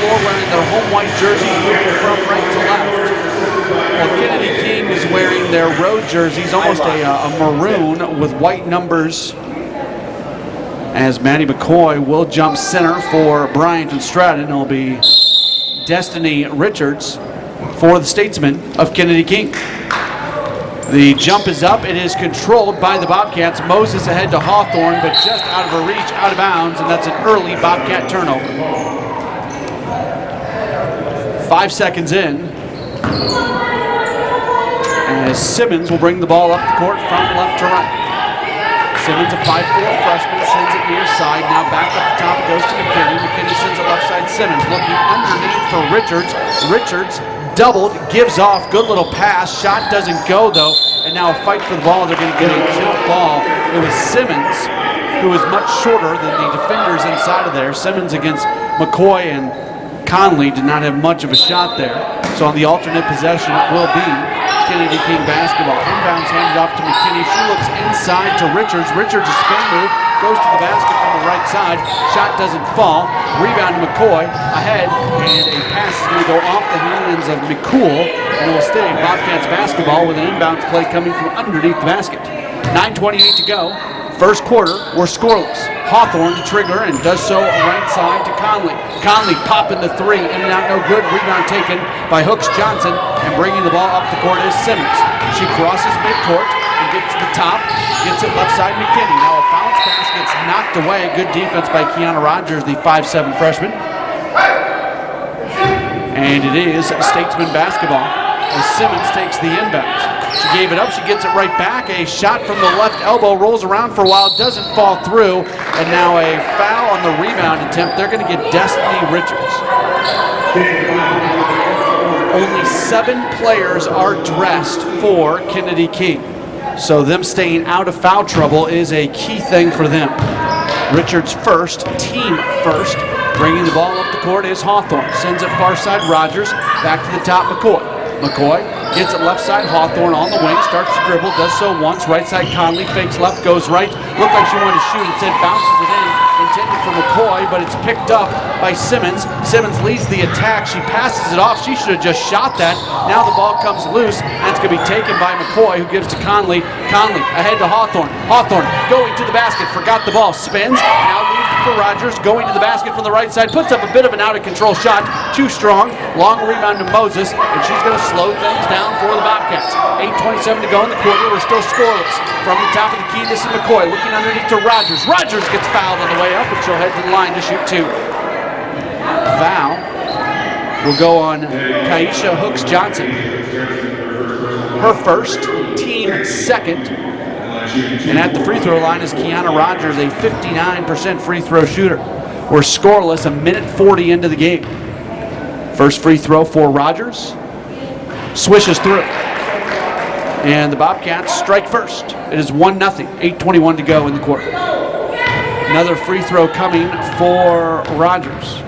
floor wearing their home white jerseys, moving from right to left. Well, Kennedy King is wearing their road jerseys, almost a maroon with white numbers, as Maddie McCoy will jump center for Bryant and Stratton. It'll be Destiny Richards for the Statesmen of Kennedy King. The jump is up. It is controlled by the Bobcats. Moses ahead to Hawthorne, but just out of her reach, out of bounds, and that's an early Bobcat turnover. 5 seconds in, as Simmons will bring the ball up the court from left to right. Simmons, a 5'4" freshman, sends it near side. Now back up the top, it goes to McKinney. McKinney sends it left side. Simmons looking underneath for Richards. Richards doubled, gives off, good little pass. Shot doesn't go though, and now a fight for the ball. They're going to get a jump ball. It was Simmons, who is much shorter than the defenders inside of there. Simmons against McCoy and Conley did not have much of a shot there. So on the alternate possession, it will be Kennedy King basketball. Inbounds handed off to McKinney. She looks inside to Richards. Richards, a spin move, goes to the basket from the right side. Shot doesn't fall. Rebound to McCoy. Ahead, and a pass is going to go off the hands of McCool, and it will stay Bobcats basketball with an inbounds play coming from underneath the basket. 9:28 to go. First quarter, we're scoreless. Hawthorne to trigger and does so right side to Conley. Conley popping the three, in and out, no good. Rebound taken by Hooks Johnson, and bringing the ball up the court is Simmons. She crosses midcourt and gets to the top, gets it left side McKinney. Now a bounce pass gets knocked away. Good defense by Kiana Rogers, the 5'7" freshman. And it is Statesman basketball as Simmons takes the inbounds. She gave it up, she gets it right back. A shot from the left elbow, rolls around for a while, doesn't fall through, and now a foul on the rebound attempt. They're going to get Destiny Richards. Only 7 players are dressed for Kennedy King, so them staying out of foul trouble is a key thing for them. Richards first, team first. Bringing the ball up the court is Hawthorne. Sends it far side Rogers, back to the top McCoy. McCoy gets it left side, Hawthorne on the wing, starts to dribble, does so once, right side Conley, fakes left, goes right, looked like she wanted to shoot, instead bounces it in, intended for McCoy, but it's picked up by Simmons. Simmons leads the attack, she passes it off, she should have just shot that. Now the ball comes loose, and it's going to be taken by McCoy, who gives to Conley. Conley ahead to Hawthorne. Hawthorne going to the basket, forgot the ball, spins, now leaves it for Rogers, going to the basket from the right side, puts up a bit of an out-of-control shot, too strong, long rebound to Moses, and she's going to slow things down for the Bobcats. 8:27 to go in the quarter. We're still scoreless. From the top of the key, this is McCoy looking underneath to Rogers. Rogers gets fouled on the way up, and she'll head to the line to shoot 2. Foul will go on Kaisha Hooks Johnson. Her first, team second. And at the free throw line is Kiana Rogers, a 59% free throw shooter. We're scoreless, 1:40 into the game. First free throw for Rogers. Swishes through. And the Bobcats strike first. It is 1-0, 8:21 to go in the quarter. Another free throw coming for Rogers.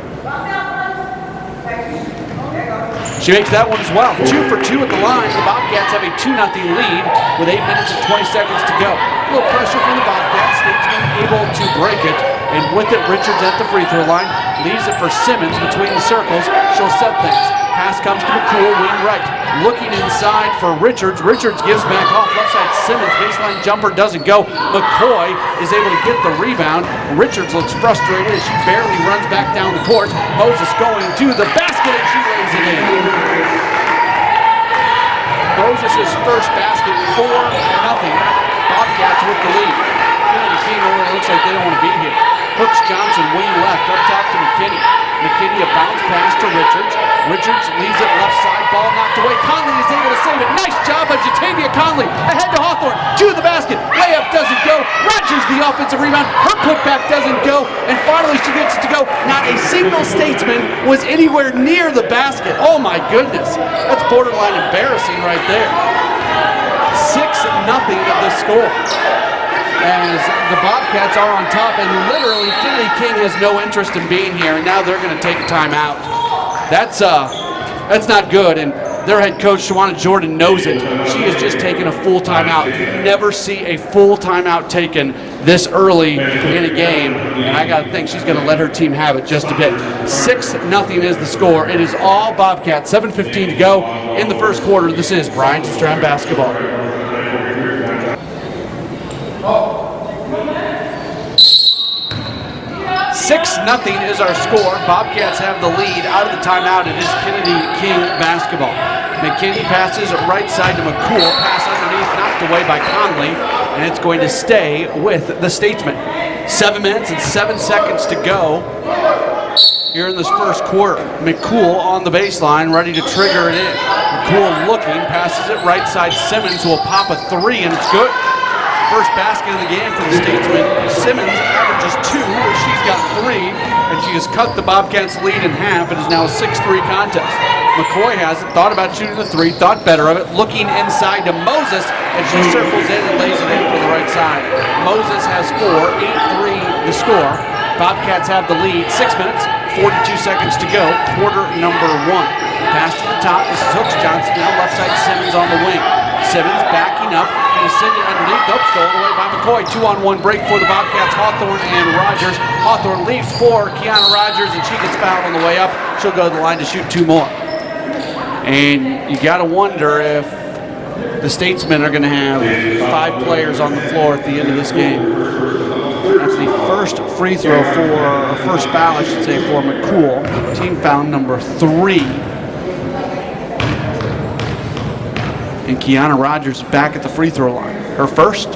She makes that one as well. 2 for 2 at the line. The Bobcats have a 2-0 lead with 8 minutes and 20 seconds to go. A little pressure from the Bobcats. Statesman able to break it. And with it, Richards at the free throw line. Leaves it for Simmons between the circles. She'll set things. Pass comes to McCool, wing right. Looking inside for Richards. Richards gives back off left side. Simmons, baseline jumper doesn't go. McCoy is able to get the rebound. Richards looks frustrated as she barely runs back down the court. Moses going to the basket and she lays it in. Moses' first basket, 4-0. Bobcats with the lead. Kennedy King only looks like they don't want to be here. Hooks Johnson, wing left, up top to McKinney. McKinney, a bounce pass to Richards. Richards leaves it left side, ball knocked away. Conley is able to save it. Nice job by Jatavia Conley. Ahead to Hawthorne, to the basket. Layup doesn't go. Rogers the offensive rebound. Her putback doesn't go. And finally she gets it to go. Not a single Statesman was anywhere near the basket. Oh my goodness. That's borderline embarrassing right there. 6-0 the score. As the Bobcats are on top, and literally Kennedy King has no interest in being here, and now they're going to take a timeout. That's not good, and Their head coach, Shawana Jordan, knows it. She has just taken a full timeout. You never see a full timeout taken this early in a game, and I got to think she's going to let her team have it just a bit. 6-0 is the score. It is all Bobcats. 7:15 to go in the first quarter. This is Bryant Stratton basketball. 6-0 is our score. Bobcats have the lead. Out of the timeout, it is Kennedy King basketball. McKinney passes right side to McCool. Pass underneath, knocked away by Conley, and it's going to stay with the Statesmen. 7 minutes and 7 seconds to go here in this first quarter. McCool on the baseline, ready to trigger it in. McCool looking, passes it right side. Simmons will pop a three, and it's good. First basket of the game for the Statesmen. Simmons averages 2, she's got 3, and she has cut the Bobcats' lead in half. It is now a 6-3 contest. McCoy hasn't thought about shooting the 3, thought better of it, looking inside to Moses, and she circles in and lays it in for the right side. Moses has 4, 8-3 the score. Bobcats have the lead. 6 minutes, 42 seconds to go. Quarter number 1. Pass to the top. This is Hooks Johnson now. Left side Simmons on the wing. Simmons backing up and is sending underneath. Nope, stolen away by McCoy. 2-on-1 break for the Bobcats. Hawthorne and Rogers. Hawthorne leaves for Kiana Rogers, and she gets fouled on the way up. She'll go to the line to shoot 2 more. And you got to wonder if the Statesmen are going to have 5 players on the floor at the end of this game. That's the first free throw or first foul, I should say, for McCool. Team foul number 3. And Kiana Rogers back at the free throw line. Her first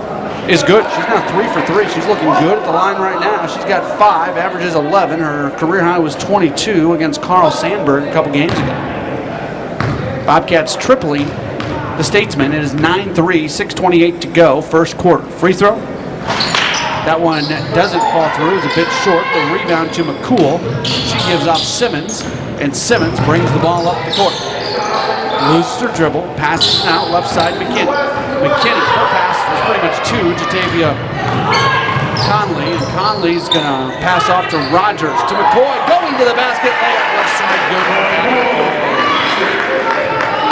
is good. She's now 3 for 3. She's looking good at the line right now. She's got 5, averages 11. Her career high was 22 against Carl Sandburg a couple games ago. Bobcats tripling the Statesmen. It is 9-3, 6:28 to go, first quarter. Free throw. That one doesn't fall through. It's a bit short. The rebound to McCool. She gives off Simmons, and Simmons brings the ball up the court. Loses her dribble, passes it out, left side McKinney. McKinney, her pass was pretty much to Tavia Conley, and Conley's going to pass off to Rogers, to McCoy, going to the basket, layup left side, good.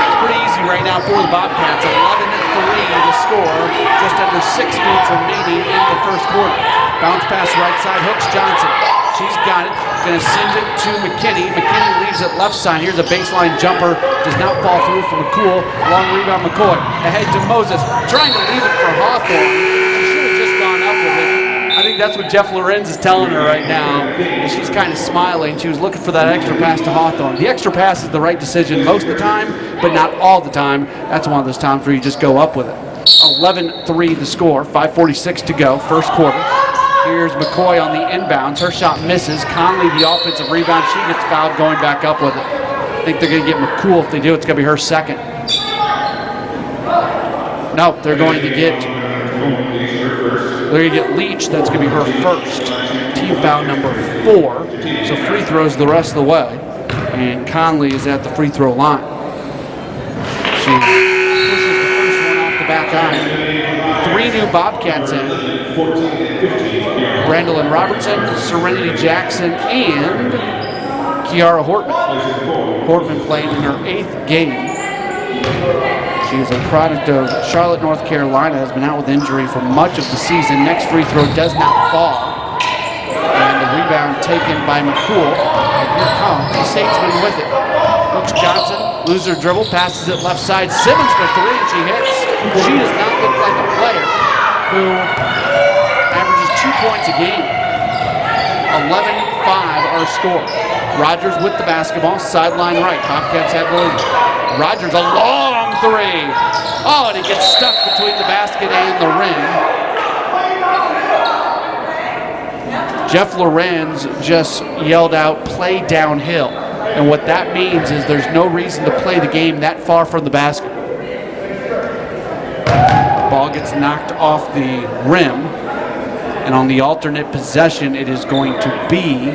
It's pretty easy right now for the Bobcats. 11-3 to score, just under 6 minutes remaining in the first quarter. Bounce pass right side, Hooks Johnson. She's got it, going to send it to McKinney. McKinney leaves it left side. Here's a baseline jumper, does not fall through for McCool. Long rebound, McCoy. Ahead to Moses, trying to leave it for Hawthorne. She should have just gone up with it. I think that's what Jeff Lorenz is telling her right now. And she's kind of smiling. She was looking for that extra pass to Hawthorne. The extra pass is the right decision most of the time, but not all the time. That's one of those times where you just go up with it. 11-3 the score, 5:46 to go, first quarter. Here's McCoy on the inbounds. Her shot misses. Conley, the offensive rebound. She gets fouled going back up with it. I think they're going to get McCool. If they do, it's going to be her second. No, they're going to get Leach. That's going to be her first. Team foul number 4. So free throws the rest of the way. And Conley is at the free throw line. She pushes the first one off the back iron. 3 new Bobcats in. Brandolyn Robertson, Serenity Jackson, and Kiara Hortman. Hortman playing in her 8th game. She is a product of Charlotte, North Carolina, has been out with injury for much of the season. Next free throw does not fall. And the rebound taken by McCool. And here comes the Statesman with it. Hooks Johnson, loses her dribble, passes it left side. Simmons for 3, and she hits. She does not look like a player who averages 2 points a game. 11-5 our score. Rogers with the basketball, sideline right. Bobcats have the lead. Rogers, a long 3. Oh, and he gets stuck between the basket and the rim. Jeff Lorenz just yelled out, play downhill. And what that means is there's no reason to play the game that far from the basket. Ball gets knocked off the rim, and on the alternate possession, it is going to be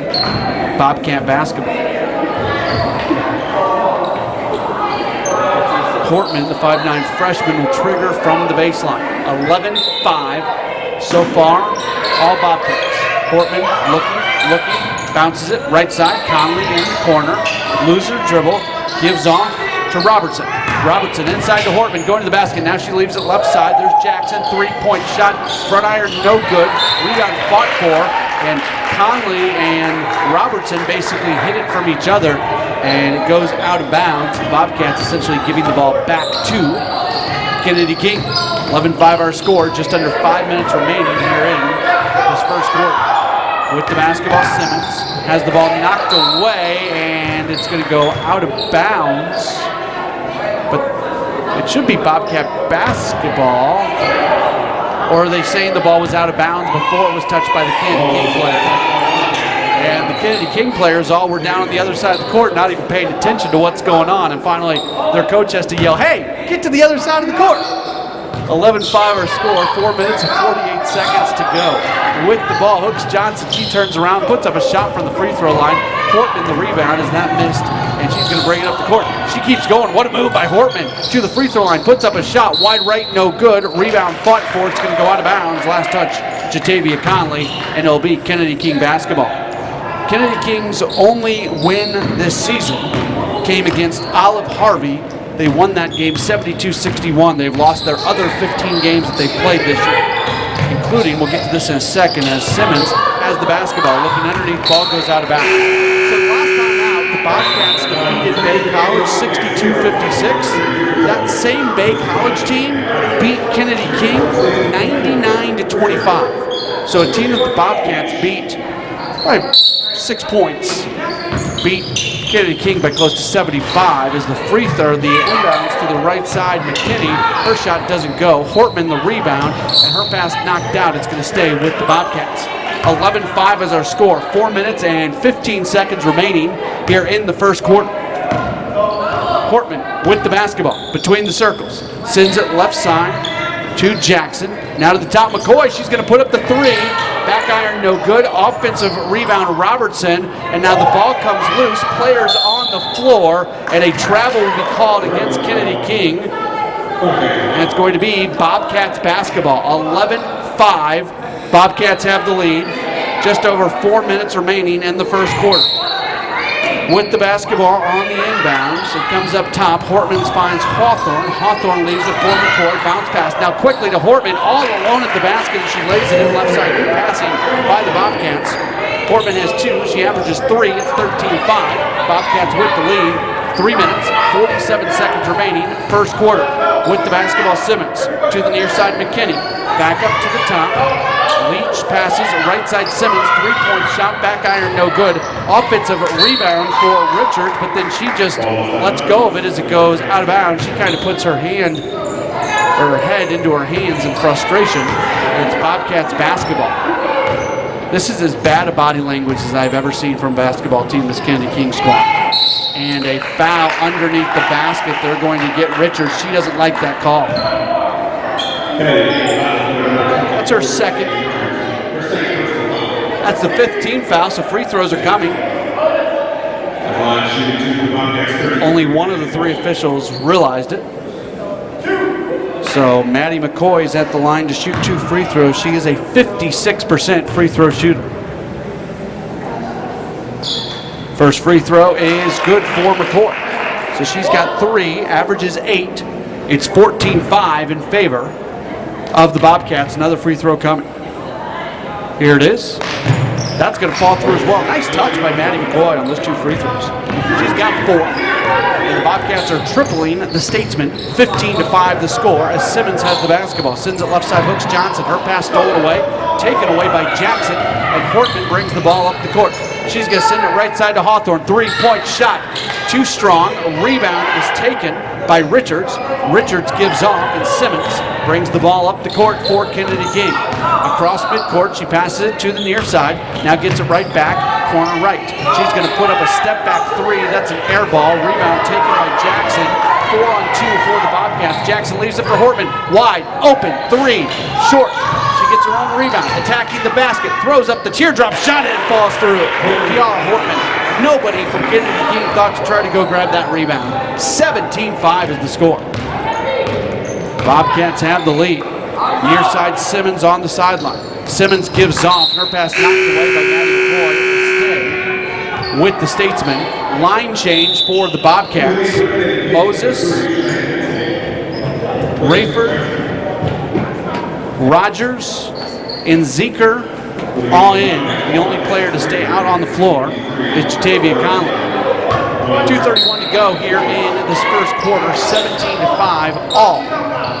Bobcat basketball. Hortman, the 5'9" freshman, will trigger from the baseline. 11-5 so far, all Bobcats. Hortman looking, bounces it right side. Conley in the corner, loses her dribble, gives off to Robertson. Robertson inside to Hortman, going to the basket. Now she leaves it left side. There's Jackson, three-point shot. Front iron, no good. Rebound fought for, and Conley and Robertson basically hit it from each other, and it goes out of bounds. The Bobcats essentially giving the ball back to Kennedy King. 11-5 our score, just under 5 minutes remaining here in this first quarter. With the basketball, Simmons has the ball knocked away, and it's going to go out of bounds. But it should be Bobcat basketball. Or are they saying the ball was out of bounds before it was touched by the Kennedy King player? And the Kennedy King players all were down on the other side of the court, not even paying attention to what's going on. And finally, their coach has to yell, "Hey, get to the other side of the court." 11-5 our score, 4 minutes and 48 seconds to go. With the ball, Hooks Johnson, she turns around, puts up a shot from the free throw line. Hortman, the rebound, is that missed, and she's going to bring it up the court. She keeps going. What a move by Hortman to the free throw line, puts up a shot, wide right, no good. Rebound fought for, it's going to go out of bounds. Last touch, Jatavia Conley, and it'll be Kennedy King basketball. Kennedy King's only win this season came against Olive Harvey. They won that game 72-61. They've lost their other 15 games that they've played this year, including, we'll get to this in a second, as Simmons has the basketball. Looking underneath, ball goes out of bounds. So last time out, the Bobcats defeated Bay College 62-56. That same Bay College team beat Kennedy King 99-25. So a team that the Bobcats beat by 6 points beat Kennedy King by close to 75. Is the free throw, the inbounds to the right side. McKinney, her shot doesn't go. Hortman the rebound, and her pass knocked out. It's going to stay with the Bobcats. 11-5 is our score. 4 minutes and 15 seconds remaining here in the first quarter. Hortman with the basketball between the circles. Sends it left side to Jackson. Now to the top, McCoy. She's going to put up the three. Back iron, no good. Offensive rebound, Robertson. And now the ball comes loose. Players on the floor, and a travel will be called against Kennedy King. And it's going to be Bobcats basketball. 11-5. Bobcats have the lead. Just over 4 minutes remaining in the first quarter. With the basketball on the inbounds, it comes up top. Hortman finds Hawthorne. Hawthorne leaves it for McCoy. Bounce pass. Now quickly to Hortman, all alone at the basket. She lays it in left side. Good passing by the Bobcats. Hortman has two. She averages three. It's 13-5. Bobcats with the lead. 3 minutes, 47 seconds remaining. First quarter. With the basketball, Simmons to the near side, McKinney. Back up to the top. Leach passes, right side Simmons, three-point shot, back iron, no good. Offensive rebound for Richards, but then she just lets go of it as it goes out of bounds. She kind of puts her head into her hands in frustration. It's Bobcats basketball. This is as bad a body language as I've ever seen from a basketball team, this Kennedy King squad. And a foul underneath the basket. They're going to get Richards. She doesn't like that call. That's her second. That's the fifth team foul, so free throws are coming. Only one of the three officials realized it. So Maddie McCoy is at the line to shoot 2 free throws. She is a 56% free throw shooter. First free throw is good for McCoy. So she's got 3, averages 8. It's 14-5 in favor of the Bobcats. Another free throw coming. Here it is. That's going to fall through as well. Nice touch by Maddie McCoy on those 2 free throws. She's got 4. And the Bobcats are tripling the Statesmen. 15-5 the score as Simmons has the basketball. Sends it left side, Hooks Johnson. Her pass stolen away. Taken away by Jackson. And Hortman brings the ball up the court. She's going to send it right side to Hawthorne. 3-point shot. Too strong. A rebound is taken by Richards. Richards gives off, and Simmons brings the ball up the court for Kennedy King. Across midcourt, she passes it to the near side. Now gets it right back, corner right. She's going to put up a step-back 3. That's an air ball. Rebound taken by Jackson. 4-on-2 for the Bobcats. Jackson leaves it for Hortman. Wide, open, 3, short. She gets her own rebound, attacking the basket, throws up the teardrop shot, and it falls through. Kiara Hortman. Nobody from Kennedy King thought to try to go grab that rebound. 17-5 is the score. Bobcats have the lead. Near side Simmons on the sideline. Simmons gives off, and her pass knocked away by Maddie McCoy. with the Statesmen. Line change for the Bobcats. Moses, Rayford, Rogers, and Zeker all in. The only player to stay out on the floor is Jatavia Conley. 2:31 to go here in this first quarter, 17-5, all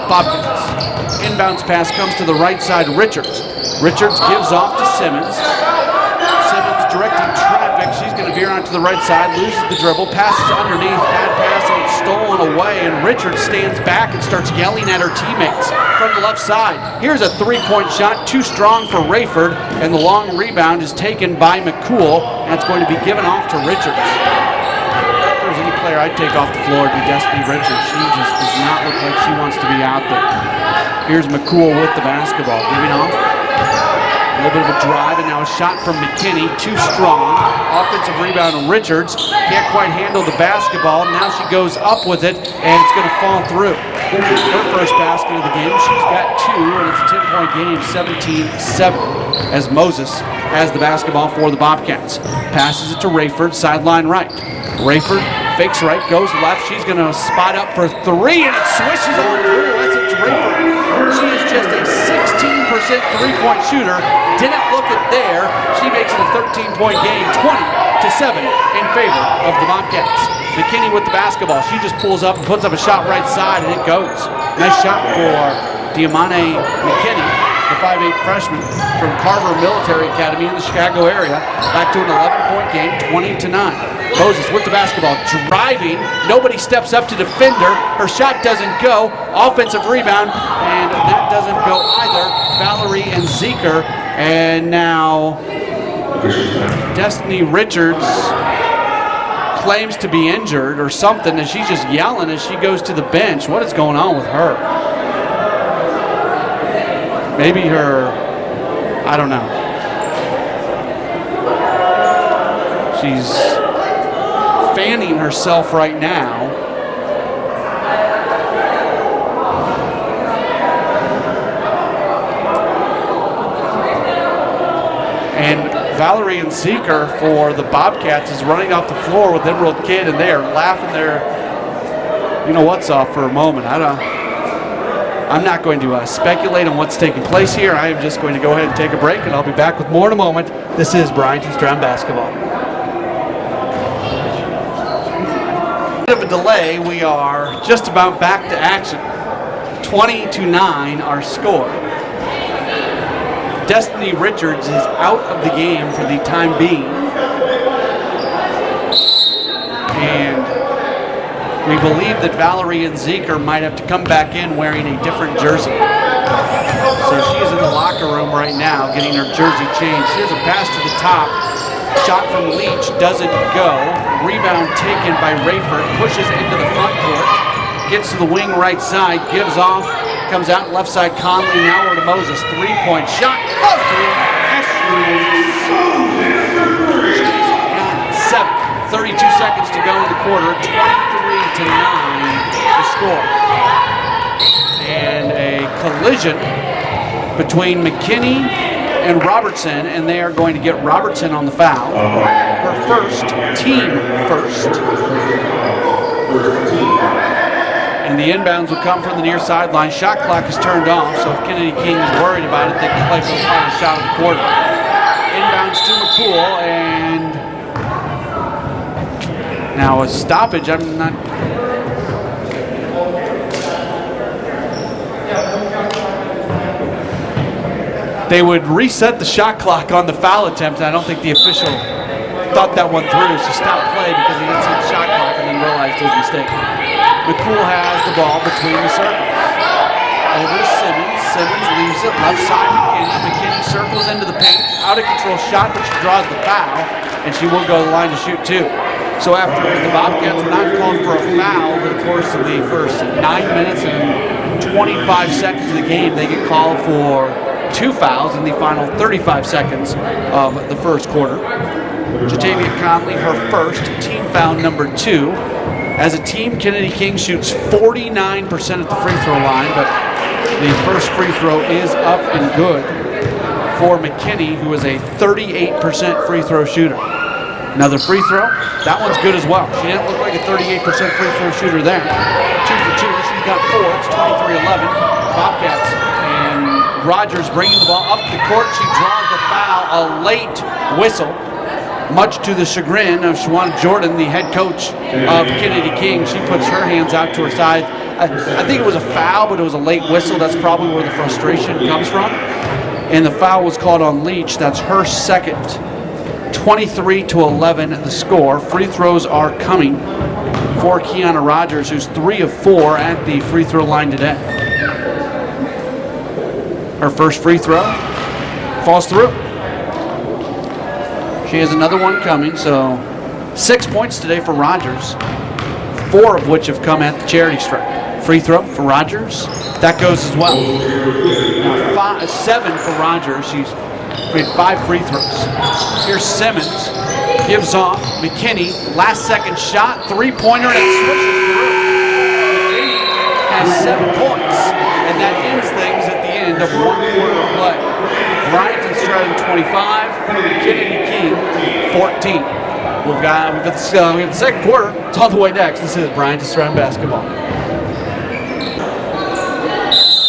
Bobcats. Inbounds pass comes to the right side, Richards. Richards gives off to Simmons. Simmons directing traffic. She's going to veer onto the right side, loses the dribble, passes underneath, bad pass, and it's stolen away, and Richards stands back and starts yelling at her teammates from the left side. Here's a three-point shot, too strong for Rayford, and the long rebound is taken by McCool, and it's going to be given off to Richards. If there's any player I'd take off the floor, it'd be Destiny Richards. She just does not look like she wants to be out there. Here's McCool with the basketball, giving off. A little bit of a drive, and now a shot from McKinney, too strong. Offensive rebound on Richards, can't quite handle the basketball. Now she goes up with it, and it's going to fall through. Her first basket of the game, she's got two, and it's a 10-point game, 17-7, as Moses has the basketball for the Bobcats. Passes it to Rayford, sideline right. Rayford fakes right, goes left. She's going to spot up for three, and it swishes on through as it's Rayford. She is just a 16% three-point shooter. Didn't look it there. She makes it a 13-point game, 20-7 in favor of the Bobcats. McKinney with the basketball. She just pulls up and puts up a shot right side, and it goes. Nice shot for Diamante McKinney, the 5'8 freshman from Carver Military Academy in the Chicago area. Back to an 11-point game, 20-9. Moses with the basketball, driving. Nobody steps up to defend her. Her shot doesn't go. Offensive rebound, and that doesn't go either. Valerie and Zeker, and now Destiny Richards claims to be injured or something, and she's just yelling as she goes to the bench. What is going on with her? Maybe her, I don't know. She's fanning herself right now. And Valerie and Zeker for the Bobcats is running off the floor with Emerald Kid, and they are laughing their you-know-what's off for a moment. I'm not going to speculate on what's taking place here. I am just going to go ahead and take a break, and I'll be back with more in a moment. This is Bryant Stratton Basketball. Of a delay, we are just about back to action. 20-9 our score. Destiny Richards is out of the game for the time being, and we believe that Valerie and Zeker might have to come back in wearing a different jersey. So she is in the locker room right now getting her jersey changed. Here's a pass to the top. Shot from Leach doesn't go. Rebound taken by Rayford. Pushes into the front court. Gets to the wing right side. Gives off. Comes out left side. Conley now over to Moses. 3-point shot. Falls through. Ashley. She's got 7. 32 seconds to go in the quarter. 23-9 the score. And a collision between McKinney and Robertson, and they are going to get Robertson on the foul. Her first, team first. And the inbounds will come from the near sideline. Shot clock is turned off, so if Kennedy King is worried about it, they can play for the final shot of the quarter. Inbounds to McCool, and now a stoppage. I'm not. They would reset the shot clock on the foul attempt, and I don't think the official thought that one through, so stopped play because he didn't see the shot clock and then realized his mistake. McCool has the ball between the circles. Over to Simmons. Simmons leaves it left side McKinney. McKinney circles into the paint. Out of control shot, but she draws the foul, and she will go to the line to shoot two. So after the Bobcats were not called for a foul over the course of the first 9 minutes and 25 seconds of the game, they get called for 2 fouls in the final 35 seconds of the first quarter. Jatavia Conley, her first, team foul number 2. As a team, Kennedy King shoots 49% at the free throw line, but the first free throw is up and good for McKinney, who is a 38% free throw shooter. Another free throw. That one's good as well. She didn't look like a 38% free throw shooter there. 2 for 2. She's got 4. It's 23-11. Bobcats. And Rogers bringing the ball up the court. She draws the foul. A late whistle. Much to the chagrin of Shawana Jordan, the head coach of Kennedy King. She puts her hands out to her side. I think it was a foul, but it was a late whistle. That's probably where the frustration comes from. And the foul was called on Leach. That's her second. 23-11 the score. Free throws are coming for Kiana Rogers, who's 3 of 4 at the free throw line today. Her first free throw falls through. She has another one coming, so 6 points today for Rogers, 4 of which have come at the charity stripe. Free throw for Rogers. That goes as well. Now 7 for Rogers. She's made 5 free throws. Here's Simmons. Gives off. McKinney. Last second shot. 3-pointer and it switches through. McKinney has 7 points. And that ends things at the end of 1 quarter of play. Bryant Stratton 25. Kennedy King 14. We have the second quarter. It's on the way next. This is Bryant Stratton basketball.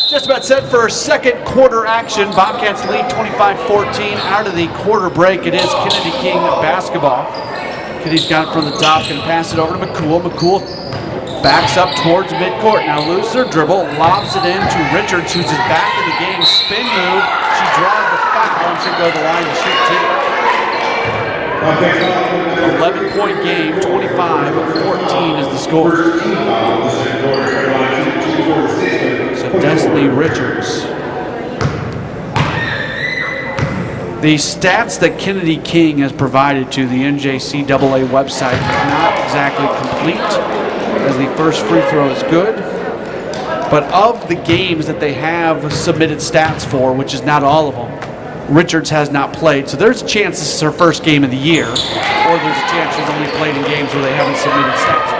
Just about set for second quarter action. Bobcats lead 25-14. Out of the quarter break, it is Kennedy King basketball. Kennedy's got it from the top, going to pass it over to McCool. McCool backs up towards midcourt. Now loses her dribble, lobs it in to Richards, who's back in the game. Spin move. She draws the foul and should go to the line to shoot 2. 11-point game, 25-14 is the score. So Destiny Richards. The stats that Kennedy King has provided to the NJCAA website are not exactly complete, as the first free throw is good. But of the games that they have submitted stats for, which is not all of them, Richards has not played. So there's a chance this is her first game of the year, or there's a chance she's only played in games where they haven't submitted stats.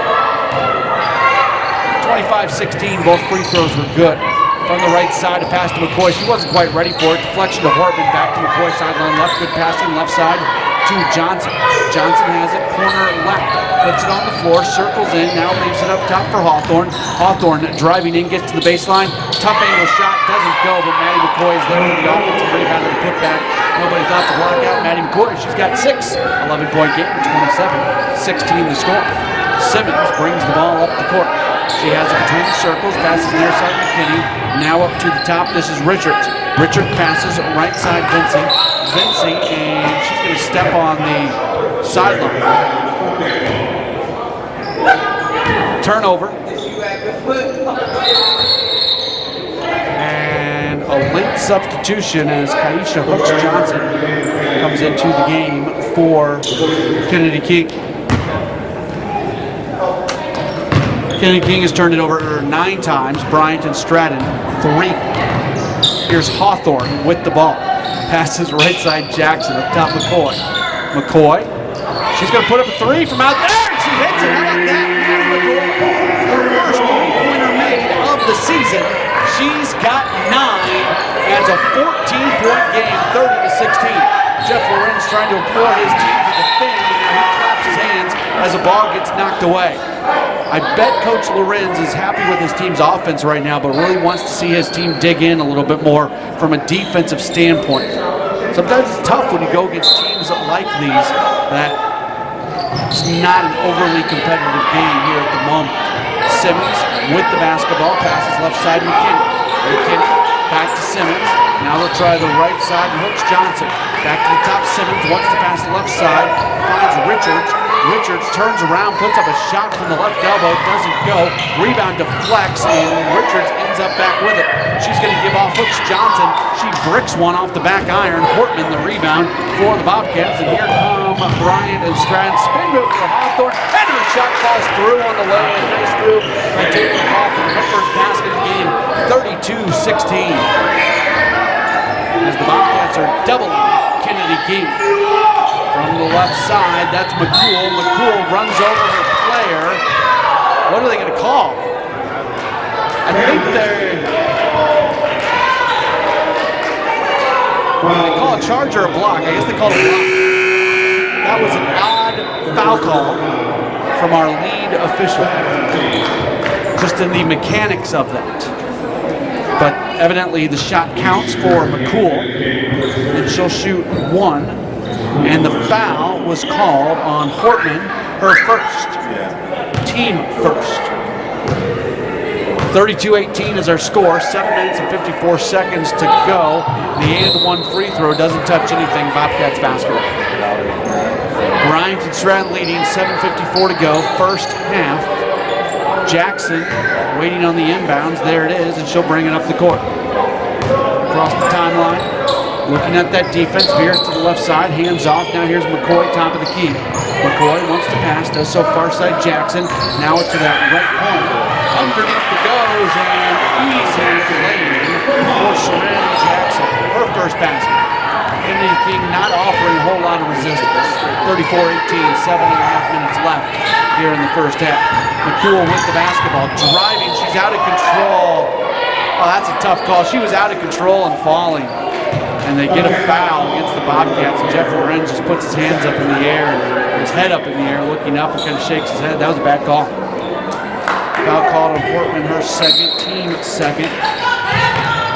25-16, both free throws were good. From the right side, a pass to McCoy. She wasn't quite ready for it. Deflection to Hortman, back to McCoy, sideline left. Good passing, left side to Johnson. Johnson has it, corner left. Puts it on the floor, circles in, now leaves it up top for Hawthorne. Hawthorne driving in, gets to the baseline. Tough angle shot, doesn't go, but Maddie McCoy is there for the offensive rebound and putback. Nobody thought to block out Maddie McCoy. She's got 6. 11-point game, 27-16 the score. Simmons brings the ball up the court. She has it between the circles, passes near side McKinney. Now up to the top, this is Richards. Richard passes right side Vinci. And she's going to step on the sideline. Turnover. And a late substitution as Kaisha Hooks Johnson comes into the game for Kennedy King. Kennedy King has turned it over 9 times. Bryant and Stratton 3. Here's Hawthorne with the ball. Passes right side Jackson up top McCoy. McCoy. She's going to put up a 3 from out there. And she hits it. How about that? Her first 3-pointer made of the season. She's got 9 as a 14-point game, 30-16. Jeff Lorenz trying to implore his team to defend, and he claps his hands as the ball gets knocked away. I bet Coach Lorenz is happy with his team's offense right now, but really wants to see his team dig in a little bit more from a defensive standpoint. Sometimes it's tough when you go against teams like these that it's not an overly competitive game here at the moment. Simmons with the basketball, passes left side McKinney. McKinney back to Simmons. Now they'll try the right side and Hooks Johnson. Back to the top, Simmons wants to pass the left side, finds Richards. Richards turns around, puts up a shot from the left elbow, doesn't go. Rebound deflects, and Richards ends up back with it. She's going to give off Hooks Johnson. She bricks one off the back iron. Hortman the rebound for the Bobcats, and here come Bryant and Stratton. Spin move for Hawthorne, and her shot falls through on the lay-in. Nice move by Taylor Hawthorne. Her first basket of the game, 32-16. As the Bobcats are doubling Kennedy King. From the left side, that's McCool. McCool runs over her player. What are they going to call? I think they call a charge or a block. I guess they called a block. That was an odd odd foul call from our lead official, just in the mechanics of that. But evidently the shot counts for McCool, and she'll shoot one, and the foul was called on Hortman, her first, team first. 32-18 is our score, 7 minutes and 54 seconds to go. The and one free throw doesn't touch anything, Bobcats basketball. Bryant and Stratton leading, 7:54 to go, first half. Jackson waiting on the inbounds, there it is, and she'll bring it up the court. Across the timeline, looking at that defense, veers to the left side, hands off, now here's McCoy, top of the key. McCoy wants to pass, does so far side Jackson, now to that right corner. Underneath the goes, and easy lane for Samantha Jackson, her first basket. Kennedy King not offering a whole lot of resistance. 34-18, 7.5 minutes left here in the first half. McCool with the basketball, driving, she's out of control. Oh, that's a tough call. She was out of control and falling. And they get a foul against the Bobcats, and Jeff Lorenz just puts his hands up in the air, and his head up in the air, looking up and kind of shakes his head. That was a bad call. Foul called on Portman, her second, team second.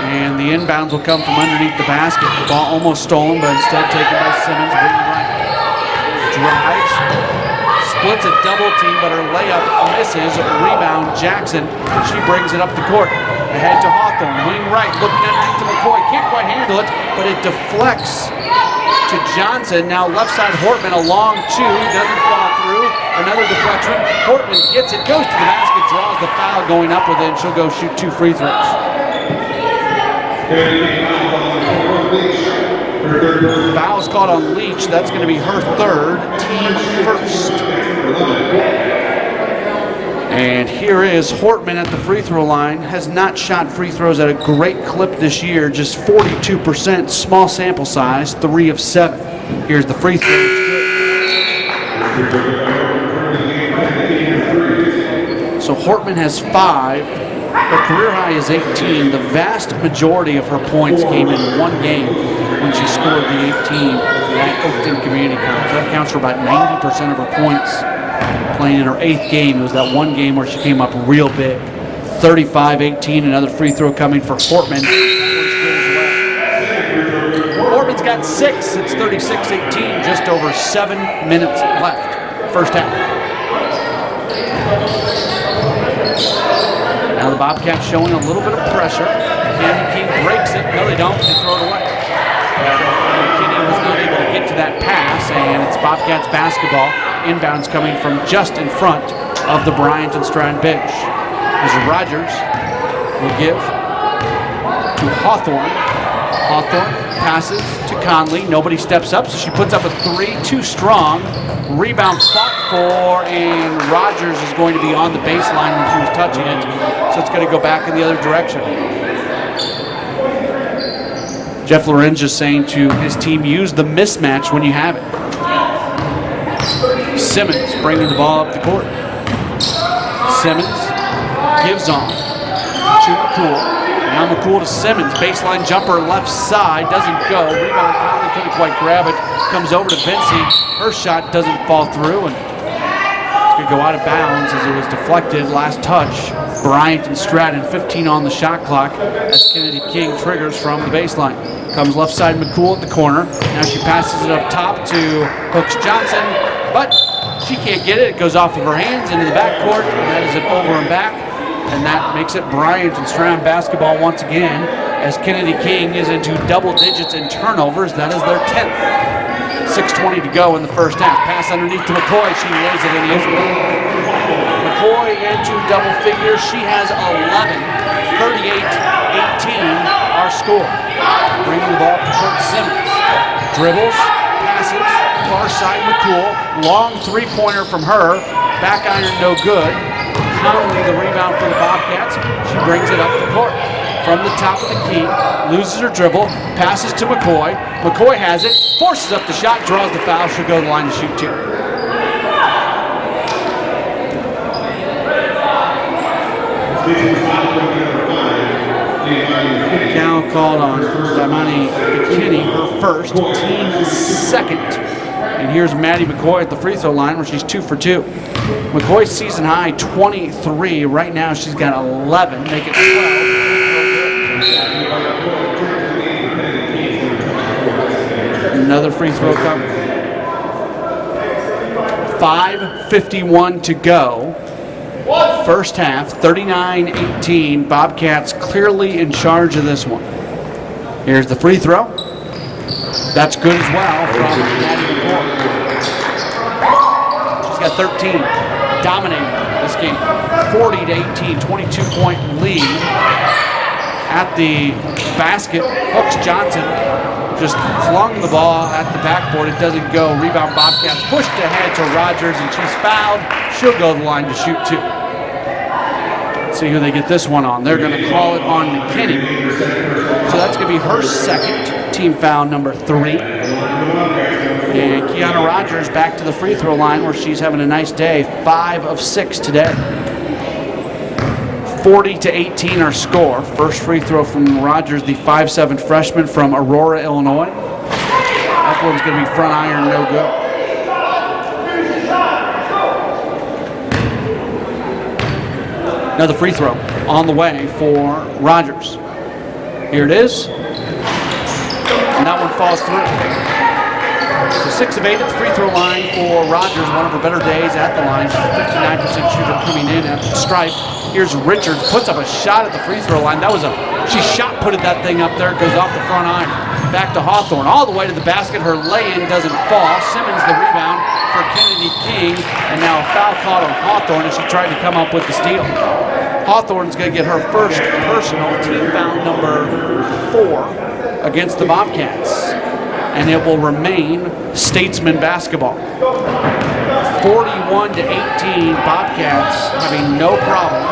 And the inbounds will come from underneath the basket. The ball almost stolen, but instead taken by Simmons. Right. Drives, splits a double team, but her layup misses. Rebound, Jackson. She brings it up the court. Ahead to Hawthorne, wing right, looking underneath to McCoy. Can't quite handle it, but it deflects to Johnson. Now left side Hortman, a long two, doesn't fall through. Another deflection. Hortman gets it, goes to the basket, draws the foul going up with it, and she'll go shoot 2 free throws. Foul's caught on Leach. That's going to be her third, team first. And here is Hortman at the free throw line. Has not shot free throws at a great clip this year, just 42%, small sample size, 3 of 7. Here's the free throw. So Hortman has 5. Her career high is 18. The vast majority of her points came in one game when she scored the 18 at Oakton Community College. That accounts for about 90% of her points. Playing in her 8th game, it was that one game where she came up real big. 35-18, another free throw coming for Hortman. Hortman's got 6. It's 36-18, just over 7 minutes left. First half. Now the Bobcats showing a little bit of pressure. Kennedy King breaks it. No, they don't. They throw it away. Kennedy was not able to get to that pass, and it's Bobcats basketball. Inbounds coming from just in front of the Bryant and Stratton bench. As Rogers will give to Hawthorne. Hawthorne passes to Conley. Nobody steps up, so she puts up a 3, too strong. Rebound fought for, and Rogers is going to be on the baseline when she was touching it, so it's going to go back in the other direction. Jeff Lorenz just saying to his team, use the mismatch when you have it. Simmons bringing the ball up the court. Simmons gives on to McCool. Now McCool to Simmons. Baseline jumper left side. Doesn't go. Rebound Conley couldn't quite grab it. Comes over to Vinci. Her shot doesn't fall through, and it's going to go out of bounds as it was deflected. Last touch. Bryant and Stratton, 15 on the shot clock as Kennedy King triggers from the baseline. Comes left side McCool at the corner. Now she passes it up top to Hooks Johnson, but she can't get it. It goes off of her hands into the backcourt, and that is an over and back. And that makes it Bryant and Stratton basketball once again as Kennedy King is into double digits in turnovers. That is their 10th. 6:20 to go in the first half. Pass underneath to McCoy. She lays it in the end. McCoy into double figures. She has 11. 38-18 our score. Bringing the ball up to Kurt Simmons. Dribbles, passes, far side McCool. Long three-pointer from her. Back iron no good. Conley the rebound for the Bobcats. She brings it up the court. From the top of the key, loses her dribble, passes to McCoy. McCoy has it, forces up the shot, draws the foul. She'll go to the line to shoot 2. Foul called on Damani McKinney, her first, team second. And here's Maddie McCoy at the free throw line where she's 2 for 2. McCoy's season high 23. Right now she's got 11, make it 12. Another free throw cover. 5:51 to go. First half, 39-18. Bobcats clearly in charge of this one. Here's the free throw. That's good as well from Maddie McCoy. She's got 13, dominating this game. 40-18, 22-point lead. At the basket, Hooks Johnson just flung the ball at the backboard. It doesn't go. Rebound Bobcats pushed ahead to Rogers, and she's fouled. She'll go to the line to shoot 2. Let's see who they get this one on. They're going to call it on McKinney. So that's going to be her second. Team foul number 3. And Kiana Rogers back to the free throw line where she's having a nice day. 5 of 6 today. 40-18 our score. First free throw from Rogers, the 5'7" freshman from Aurora, Illinois. That one's going to be front iron, no good. Another free throw on the way for Rogers. Here it is. And that one falls through. So 6 of 8 at the free throw line for Rogers. One of her better days at the line. She's a 59% shooter coming in at the stripe. Here's Richards, puts up a shot at the free throw line. She shot putted that thing up there. It goes off the front iron. Back to Hawthorne, all the way to the basket. Her lay-in doesn't fall. Simmons the rebound for Kennedy King. And now a foul called on Hawthorne as she tried to come up with the steal. Hawthorne's going to get her first personal, team foul number 4 against the Bobcats. And it will remain Statesman basketball. 41-18, Bobcats having no problem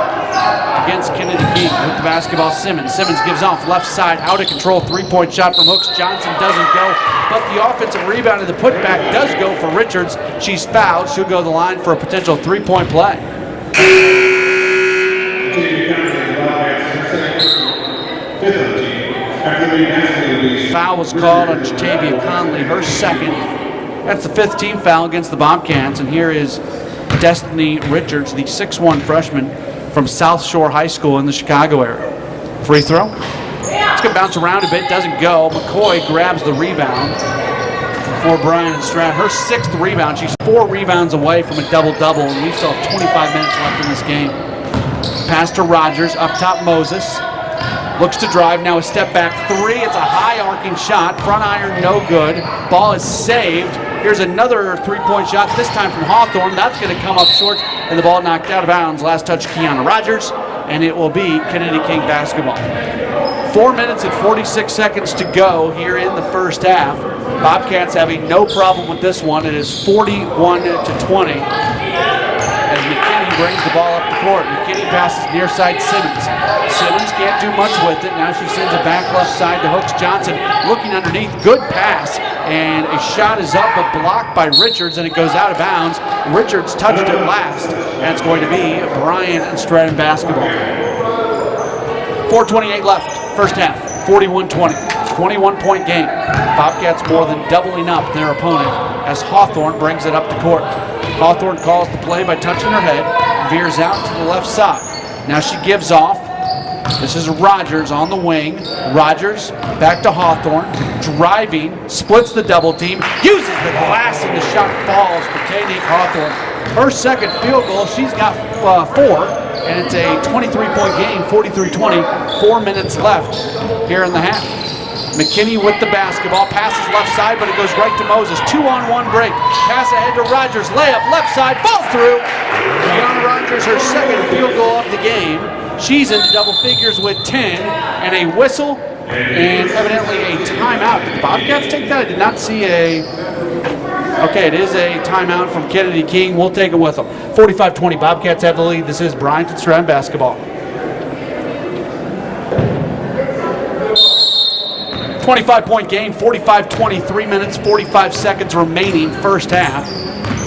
against Kennedy King with the basketball. Simmons gives off left side, out of control, 3-point shot from Hooks Johnson doesn't go, but the offensive rebound and the putback does go for Richards. She's fouled. She'll go to the line for a potential 3-point play. Foul was called on Jatavia Conley, her second. That's the 5th team foul against the Bobcats. And here is Destiny Richards, the 6'1" freshman from South Shore High School in the Chicago area. Free throw. It's going to bounce around a bit, doesn't go. McCoy grabs the rebound for Bryant Stratton. Her 6th rebound. She's 4 rebounds away from a double-double, and we still have 25 minutes left in this game. Pass to Rogers, up top Moses. Looks to drive, now a step back 3. It's a high arcing shot. Front iron, no good. Ball is saved. Here's another 3-point shot, this time from Hawthorne. That's going to come up short, and the ball knocked out of bounds. Last touch, Kiana Rogers, and it will be Kennedy King basketball. 4 minutes and 46 seconds to go here in the first half. Bobcats having no problem with this one. It is 41-20. As McKinney brings the ball up the court. McKinney passes near side Simmons. Simmons can't do much with it. Now she sends it back left side to Hooks Johnson. Looking underneath, good pass. And a shot is up, but blocked by Richards, and it goes out of bounds. Richards touched it last. And it's going to be Bryant Stratton basketball. 4:28 left, first half, 41-20. 21-point game. Bobcats more than doubling up their opponent as Hawthorne brings it up the court. Hawthorne calls the play by touching her head, veers out to the left side. Now she gives off. This is Rogers on the wing. Rogers back to Hawthorne, driving, splits the double team, uses the glass, and the shot falls for Kaynique Hawthorne. Her second field goal, she's got 4, and it's a 23-point game, 43-20, 4 minutes left here in the half. McKinney with the basketball, passes left side, but it goes right to Moses. 2-on-1 break. Pass ahead to Rogers, layup, left side, ball through. Kiana Rogers, her second field goal of the game. She's into double figures with 10, and a whistle, and evidently a timeout. Did the Bobcats take that? I did not see a... Okay, it is a timeout from Kennedy King. We'll take it with them. 45-20, Bobcats have the lead. This is Bryant Stratton basketball. 25-point game, 45-20, 3 minutes, 45 seconds remaining first half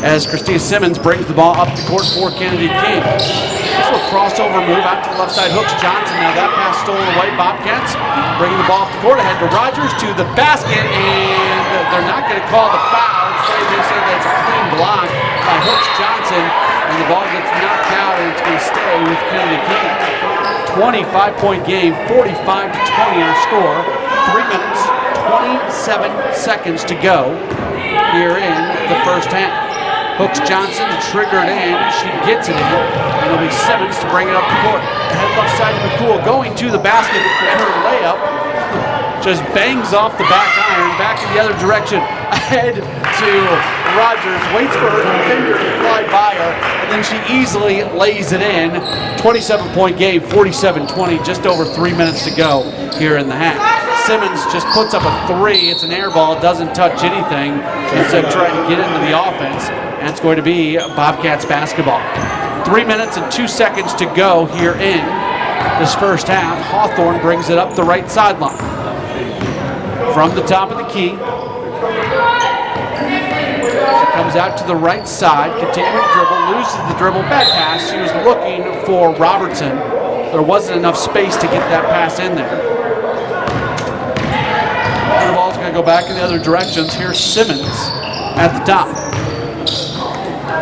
as Christina Simmons brings the ball up the court for Kennedy King. This little crossover move out to the left side, Hooks Johnson. Now that pass stolen away. Bobcats bringing the ball up the court ahead to Rogers to the basket, and they're not going to call the foul. Instead, they said that's a clean block by Hooks Johnson, and the ball gets knocked out, and it's going to stay with Kennedy King. 25-point game, 45-20 our score. 3 minutes, 27 seconds to go here in the first half. Hooks Johnson triggered in. She gets it in. And it'll be Simmons to bring it up the court. Head left side to McCool, going to the basket, and her layup just bangs off the back iron, back in the other direction. Ahead to Rogers, waits for her finger to fly by her, and then she easily lays it in. 27-point game, 47-20, just over 3 minutes to go here in the half. Simmons just puts up a three. It's an air ball, doesn't touch anything instead of trying to get into the offense. And it's going to be Bobcats basketball. 3 minutes and 2 seconds to go here in this first half. Hawthorne brings it up the right sideline. From the top of the key. She comes out to the right side, continuing to dribble, loses the dribble, bad pass. She was looking for Robertson. There wasn't enough space to get that pass in there. And the ball's going to go back in the other directions. Here's Simmons at the top.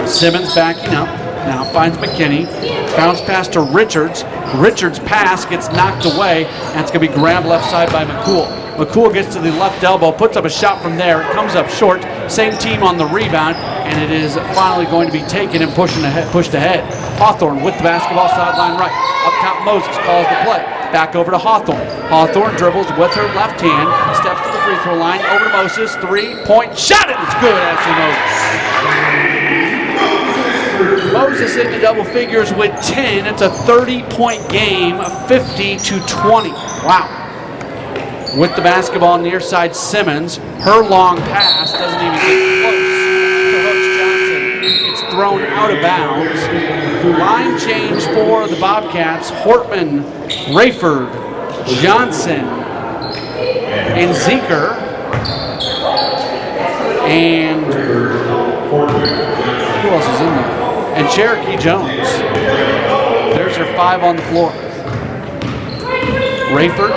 Simmons backing up. Now finds McKinney. Bounce pass to Richards. Richards' pass gets knocked away, and it's going to be grabbed left side by McCool. McCool gets to the left elbow, puts up a shot from there. It comes up short. Same team on the rebound, and it is finally going to be taken and pushed ahead. Hawthorne with the basketball, sideline right. Up top, Moses calls the play. Back over to Hawthorne. Hawthorne dribbles with her left hand, steps to the free throw line, over to Moses, 3-point shot, and it's good, Ashley Moses. Moses into double figures with 10. It's a 30-point game, 50-20. Wow. With the basketball near side, Simmons. Her long pass doesn't even get close to Hooks Johnson. It's thrown out of bounds. Line change for the Bobcats. Hortman, Rayford, Johnson, and Zeker. And who else is in there? And Cherokee Jones. There's her 5 on the floor. Rayford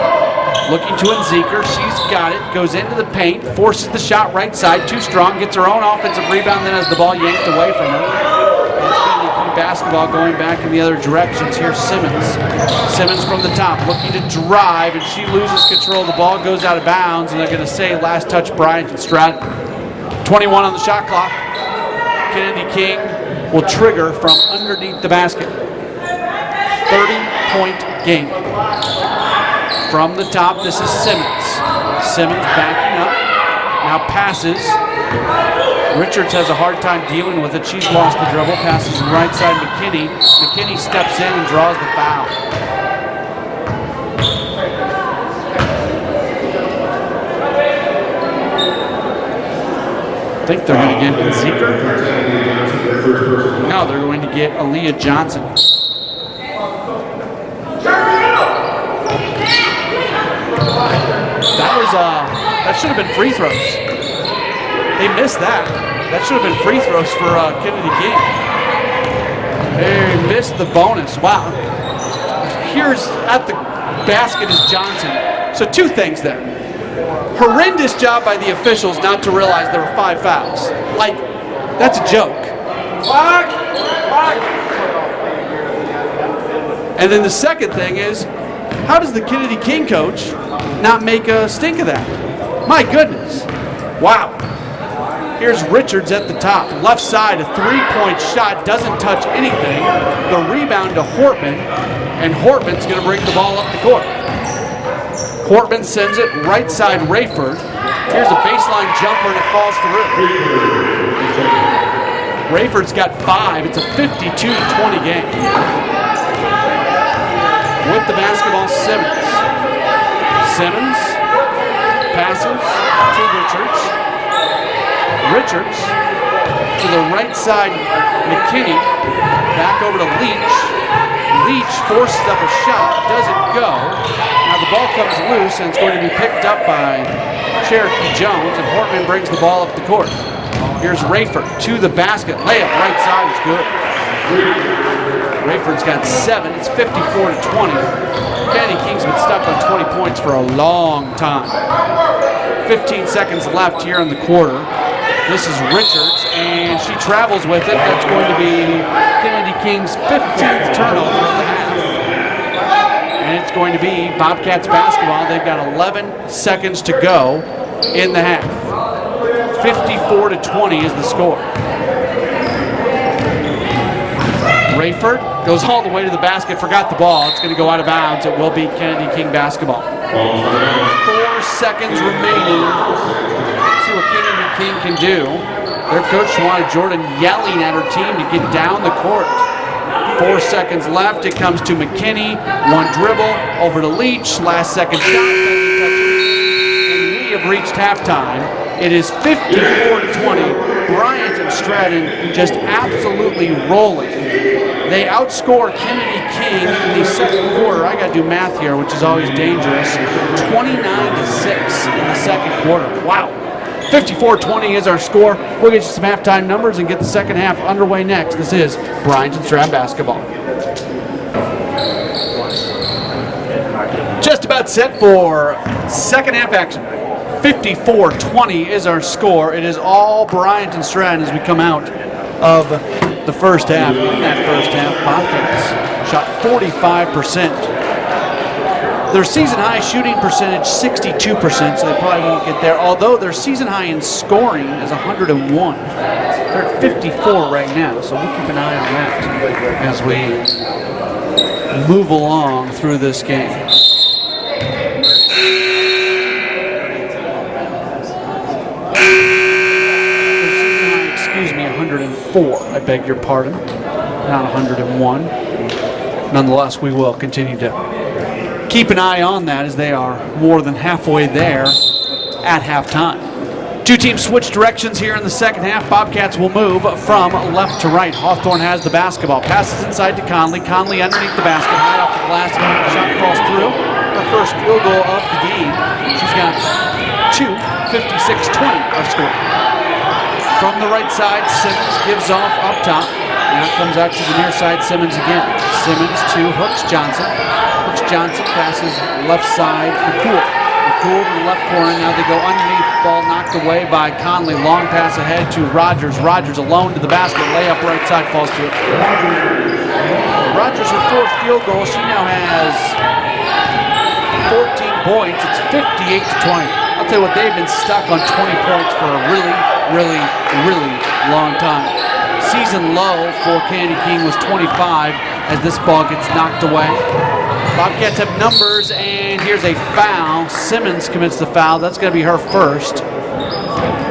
looking to Zeker. She's got it. Goes into the paint. Forces the shot right side. Too strong. Gets her own offensive rebound. Then has the ball yanked away from her. Basketball going back in the other directions. Here's Simmons. Simmons from the top looking to drive, and she loses control. The ball goes out of bounds, and they're going to say last touch Bryant Stratton. 21 on the shot clock. Kennedy King will trigger from underneath the basket. 30-point game. From the top, this is Simmons. Simmons backing up. Now passes. Richards has a hard time dealing with it. She's lost the dribble. Passes to the right side, McKinney. McKinney steps in and draws the foul. I think they're going to get Zeker. No, they're going to get Aaliyah Johnson. That should have been free throws. They missed that. That should have been free throws for Kennedy King. They missed the bonus. Wow. Here's at the basket is Johnson. So 2 things there. Horrendous job by the officials not to realize there were 5 fouls. Like, that's a joke. And then the second thing is, how does the Kennedy King coach not make a stink of that? My goodness. Wow. Here's Richards at the top. Left side, a 3-point shot. Doesn't touch anything. The rebound to Hortman. And Hortman's going to bring the ball up the court. Hortman sends it right side Rayford. Here's a baseline jumper and it falls through. Rayford's got 5. It's a 52-20 game. With the basketball, Simmons. Simmons passes to Richards. Richards to the right side, McKinney. Back over to Leach. Leach forces up a shot, doesn't go. Now the ball comes loose and it's going to be picked up by Cherokee Jones, and Hortman brings the ball up the court. Here's Rayford to the basket. Layup right side is good. Rayford's got 7. It's 54-20. Kennedy King's been stuck on 20 points for a long time. 15 seconds left here in the quarter. This is Richards, and she travels with it. That's going to be Kennedy King's 15th turnover of the half. And it's going to be Bobcats basketball. They've got 11 seconds to go in the half. 54-20 is the score. Rayford goes all the way to the basket, forgot the ball. It's going to go out of bounds. It will be Kennedy King basketball. 4 seconds remaining. Let's see what Kennedy King can do. Their coach, Shawana Jordan, yelling at her team to get down the court. 4 seconds left. It comes to McKinney. One dribble over to Leach. Last second shot. And we have reached halftime. It is 54-20. Bryant and Stratton just absolutely rolling. They outscore Kennedy King in the second quarter. I got to do math here, which is always dangerous. 29-6 in the second quarter. Wow. 54-20 is our score. We'll get you some halftime numbers and get the second half underway next. This is Bryant and Stratton basketball. Just about set for second half action. 54-20 is our score. It is all Bryant and Stratton as we come out of the first half. In that first half, Bobcats shot 45%. Their season high shooting percentage 62%, so they probably won't get there. Although their season high in scoring is 101. They're at 54 right now, so we'll keep an eye on that as we move along through this game. Excuse me, 104. I beg your pardon. Not 101. Nonetheless, we will continue to keep an eye on that as they are more than halfway there at halftime. Two teams switch directions here in the second half. Bobcats will move from left to right. Hawthorne has the basketball. Passes inside to Conley. Conley underneath the basket. High off the glass. Shot falls through. Her first field goal of the game. She's got 2. 56-20 our score. From the right side, Simmons gives off up top. Now it comes out to the near side, Simmons again. Simmons to Hooks Johnson. Hooks Johnson passes left side, McCool. McCool to the left corner, now they go underneath. Ball knocked away by Conley. Long pass ahead to Rogers. Rogers alone to the basket. Layup right side, falls through. Rogers, her fourth field goal. She now has 14 points. It's 58-20. I'll tell you what, they've been stuck on 20 points for a really long time. Season low for Kennedy King was 25 as this ball gets knocked away. Bobcats have numbers, and here's a foul. Simmons commits the foul. That's going to be her first.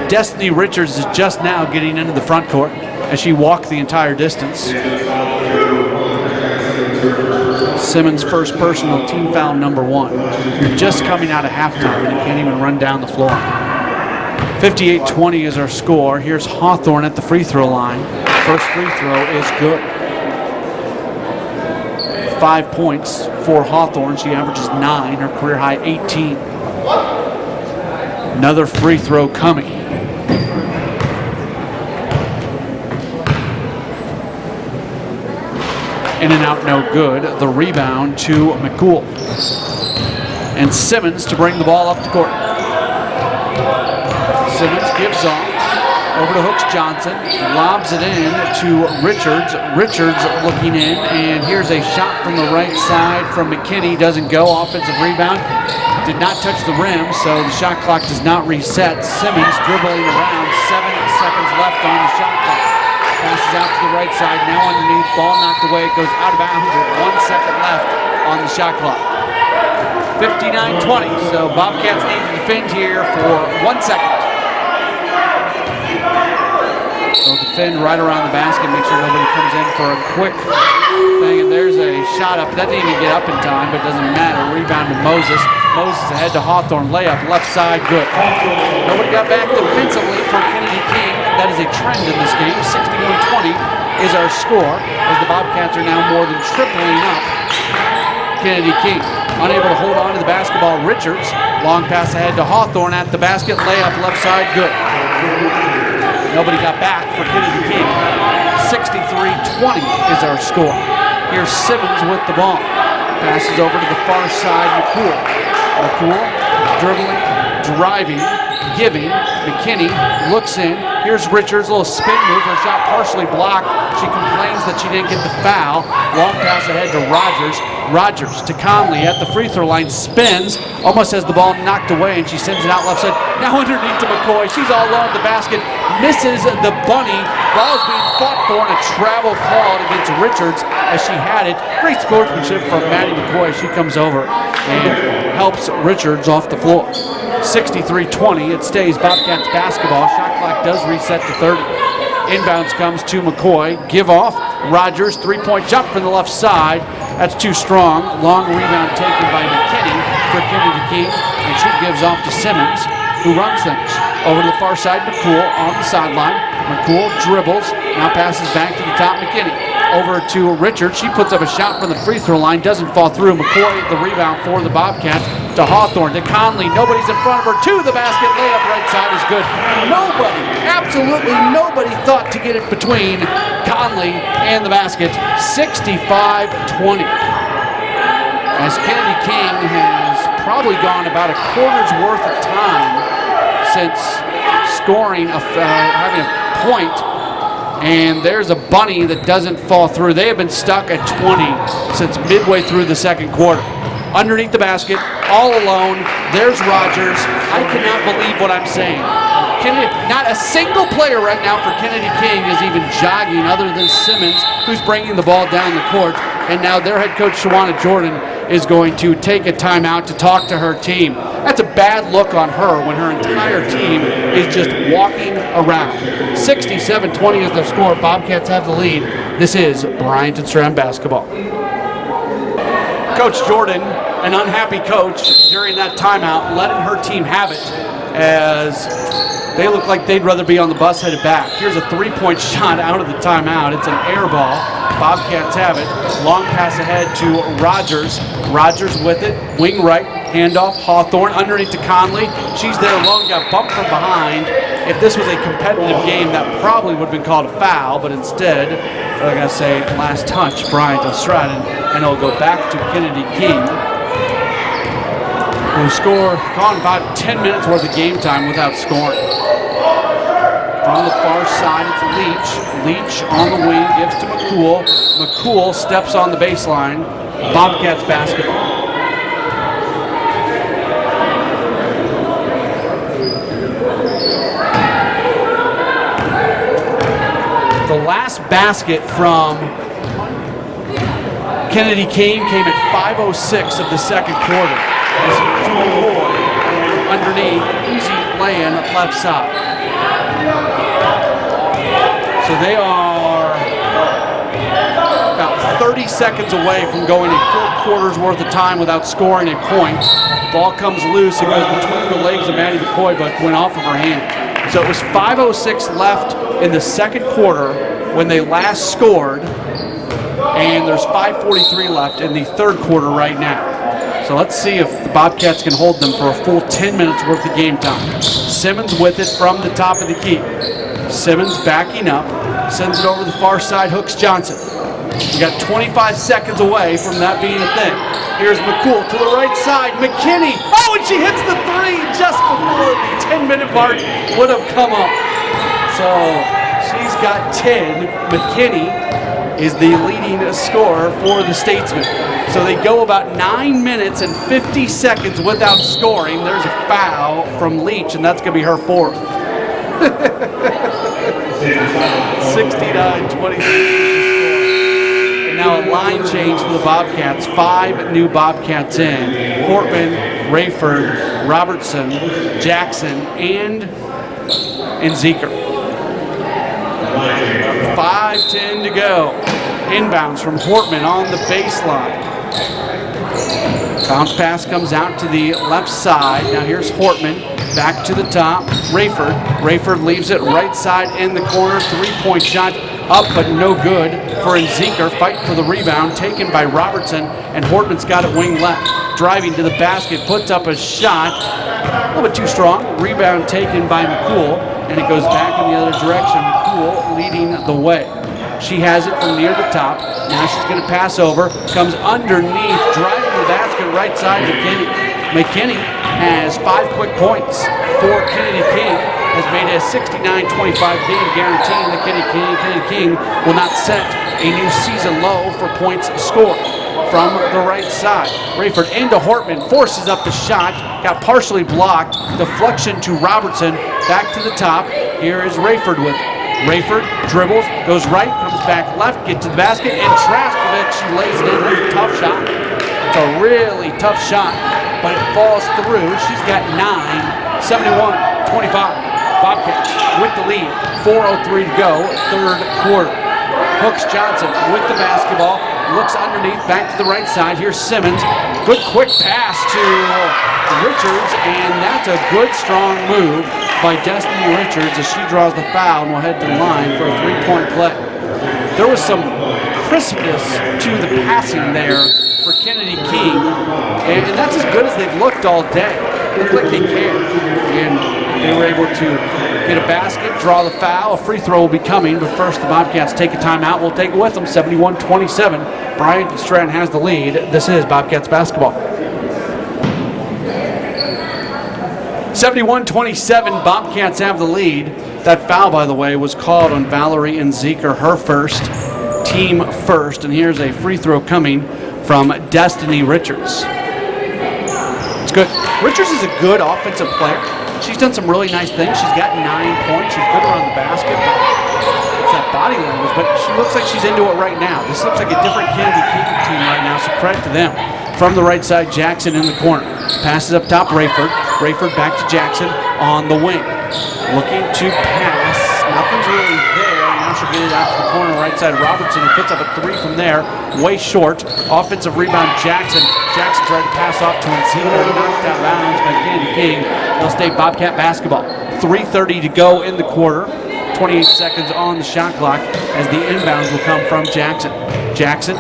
Destiny Richards is just now getting into the front court as she walked the entire distance. Simmons' first personal, team foul number 1. You're just coming out of halftime and you can't even run down the floor. 58-20 is our score. Here's Hawthorne at the free throw line. First free throw is good. 5 points for Hawthorne. She averages 9, her career high 18. Another free throw coming. In and out, no good. The rebound to McCool. And Simmons to bring the ball up the court. Simmons gives off over to Hooks Johnson, lobs it in to Richards. Richards looking in, and here's a shot from the right side from McKinney. Doesn't go. Offensive rebound. Did not touch the rim, so the shot clock does not reset. Simmons dribbling around. 7 seconds left on the shot clock. Passes out to the right side. Now underneath. Ball knocked away. It goes out of bounds with 1 second left on the shot clock. 59-20. So Bobcats need to defend here for 1 second. They'll defend right around the basket, make sure nobody comes in for a quick thing. And there's a shot up. That didn't even get up in time, but it doesn't matter. Rebound to Moses. Moses ahead to Hawthorne. Layup, left side, good. Nobody got back defensively for Kennedy King. That is a trend in this game. 61-20 is our score, as the Bobcats are now more than tripling up Kennedy King. Unable to hold on to the basketball, Richards. Long pass ahead to Hawthorne at the basket. Layup, left side, good. Nobody got back for Kennedy King. 63-20 is our score. Here's Simmons with the ball. Passes over to the far side, McCool. McCool dribbling, driving, giving. McKinney looks in. Here's Richards, a little spin move. Her shot partially blocked. She complains that she didn't get the foul. Long pass ahead to Rogers. Rogers to Conley at the free throw line. Spins. Almost has the ball knocked away, and she sends it out left side. Now underneath to McCoy. She's all alone at the basket. Misses the bunny. Ball is being fought for, and a travel called against Richards as she had it. Great sportsmanship from Maddie McCoy. She comes over and helps Richards off the floor. 63-20. It stays Bobcats basketball. Shot clock does reset to 30. Inbounds comes to McCoy. Give off. Rogers, three-point jump from the left side. That's too strong. Long rebound taken by McKinney for Kennedy King, and she gives off to Simmons, who runs things. Over to the far side, McCool on the sideline. McCool dribbles, now passes back to the top, McKinney. Over to Richards. She puts up a shot from the free throw line, doesn't fall through. McCoy, the rebound for the Bobcats. To Hawthorne, to Conley. Nobody's in front of her. To the basket. Layup right side is good. Nobody, absolutely nobody thought to get it between Conley and the basket. 65-20. As Kennedy King has probably gone about a quarter's worth of time since scoring, having a point. And there's a bunny that doesn't fall through. They have been stuck at 20 since midway through the second quarter. Underneath the basket, all alone, there's Rogers. I cannot believe what I'm saying. Not a single player right now for Kennedy King is even jogging other than Simmons, who's bringing the ball down the court. And now their head coach, Shawana Jordan, is going to take a timeout to talk to her team. That's a bad look on her when her entire team is just walking around. 67-20 is the score. Bobcats have the lead. This is Bryant Stratton basketball. Coach Jordan, an unhappy coach during that timeout, letting her team have it as they look like they'd rather be on the bus headed back. Here's a three-point shot out of the timeout. It's an air ball. Bobcats have it. Long pass ahead to Rogers. Rogers with it. Wing right. Handoff. Hawthorne underneath to Conley. She's there alone. Got bumped from behind. If this was a competitive game, that probably would have been called a foul, but instead, I gotta say, last touch, Bryant Stratton, and it'll go back to Kennedy King, who gone about 10 minutes worth of game time without scoring. From the far side, it's Leach. Leach on the wing, gives to McCool. McCool steps on the baseline. Bobcats basketball. The last basket from Kennedy King came at 5:06 of the second quarter. This is McCoy underneath, easy lay-in left side. So they are about 30 seconds away from going a full quarter's worth of time without scoring a point. Ball comes loose, it goes between the legs of Maddie McCoy, but went off of her hand. So it was 5:06 left in the second quarter when they last scored, and there's 5:43 left in the third quarter right now. So let's see if the Bobcats can hold them for a full 10 minutes worth of game time. Simmons with it from the top of the key. Simmons backing up, sends it over the far side, hooks Johnson. You got 25 seconds away from that being a thing. Here's McCool to the right side. McKinney. Oh, and she hits the three just before the 10-minute mark would have come up. So she's got 10. McKinney is the leading scorer for the Statesmen. So they go about 9 minutes and 50 seconds without scoring. There's a foul from Leach, and that's going to be her fourth. 69-23. Now a line change for the Bobcats. 5 new Bobcats in. Portman, Rayford, Robertson, Jackson, and Zeker. 5:10 to go. Inbounds from Portman on the baseline. Bounce pass comes out to the left side. Now here's Hortman. Back to the top. Rayford. Rayford leaves it right side in the corner. 3-point shot up, but no good for Zeker. Fight for the rebound. Taken by Robertson, and Hortman's got it wing left. Driving to the basket. Puts up a shot. A little bit too strong. Rebound taken by McCool, and it goes back in the other direction. McCool leading the way. She has it from near the top. Now she's going to pass over. Comes underneath. Driving to the basket right side to Kenny. McKinney has 5 quick points for Kennedy King. Has made a 69-25 game, guaranteeing that Kennedy King will not set a new season low for points scored. From the right side, Rayford into Hortman, forces up the shot, got partially blocked, deflection to Robertson, back to the top. Here is Rayford with it. Rayford dribbles, goes right, comes back left, gets to the basket, and Traskovic, she lays it in. That's a tough shot. It's a really tough shot, but it falls through. She's got 9, 71-25. Bobcats with the lead, 4:03 to go, third quarter. Hooks Johnson with the basketball, looks underneath, back to the right side. Here's Simmons, good quick pass to Richards, and that's a good strong move by Destiny Richards as she draws the foul and will head to the line for a 3-point play. There was some crispness to the passing there for Kennedy King, and that's as good as they've looked all day. They look like they can, and they were able to get a basket, draw the foul. A free throw will be coming, but first the Bobcats take a timeout. We'll take it with them, 71-27. Bryant Stratton has the lead. This is Bobcats basketball. 71-27, Bobcats have the lead. That foul, by the way, was called on Valerie and Zeker, her first, team first. And here's a free throw coming from Destiny Richards. It's good. Richards is a good offensive player. She's done some really nice things. She's got 9 points. She's good around the basket. It's that body language, but she looks like she's into it right now. This looks like a different Kennedy King team right now, so credit to them. From the right side, Jackson in the corner. Passes up top, Rayford. Rayford back to Jackson on the wing. Looking to pass. Nothing's really there. Now she'll get it out to the corner, right side. Robertson, who puts up a 3 from there. Way short. Offensive rebound, Jackson. Jackson tried to pass off to Encino. Knocked out of bounds by Kennedy King. They'll stay Bobcat basketball. 3:30 to go in the quarter. 28 seconds on the shot clock as the inbounds will come from Jackson. Jackson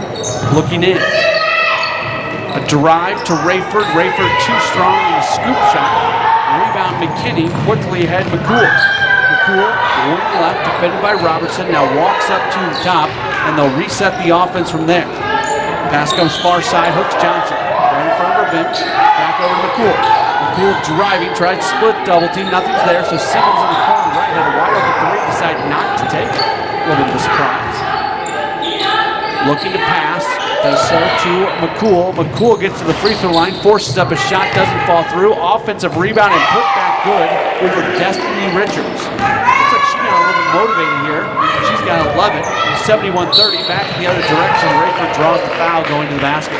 looking in. A drive to Rayford. Rayford too strong in a scoop shot. Rebound McKinney. Quickly ahead McCool. McCool, wing left, defended by Robertson. Now walks up to the top, and they'll reset the offense from there. Pass comes far side. Hooks Johnson. Right in front of her bench. Back over to McCool. McCool driving, tried to split double team. Nothing's there, so Simmons in the corner right had a wide open 3. Decided not to take it. A little bit of a surprise. Looking to pass. Does so to McCool. McCool gets to the free throw line, forces up a shot, doesn't fall through. Offensive rebound and put back good over Destiny Richards. Looks like she got a little bit motivated here. She's got 11. 71-30. Back in the other direction. Rayford draws the foul going to the basket.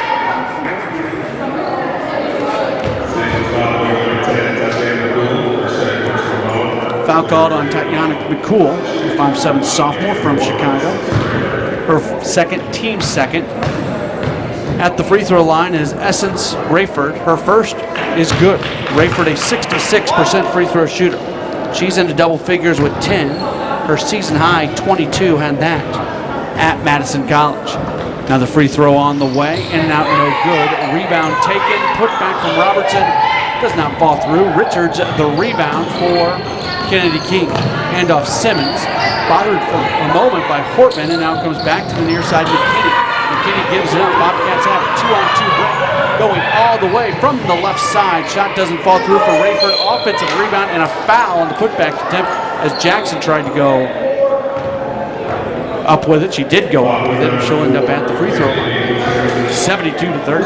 Foul called on Tatiana McCool, the 5'7" sophomore from Chicago. Her second, team second. At the free throw line is Essence Rayford. Her first is good. Rayford, a 66% free throw shooter. She's into double figures with 10. Her season high, 22, had that at Madison College. Now the free throw on the way, in and out, no good. Rebound taken, put back from Robertson. Does not fall through. Richards, the rebound for Kennedy King. Handoff Simmons. Bothered for a moment by Hortman, and now comes back to the near side. McKinney. McKinney gives it up. Bobcats have a 2-on-2 break. Going all the way from the left side. Shot doesn't fall through for Rayford. Offensive rebound and a foul on the putback attempt as Jackson tried to go up with it. She did go up with it, and she'll end up at the free throw line. 72-30.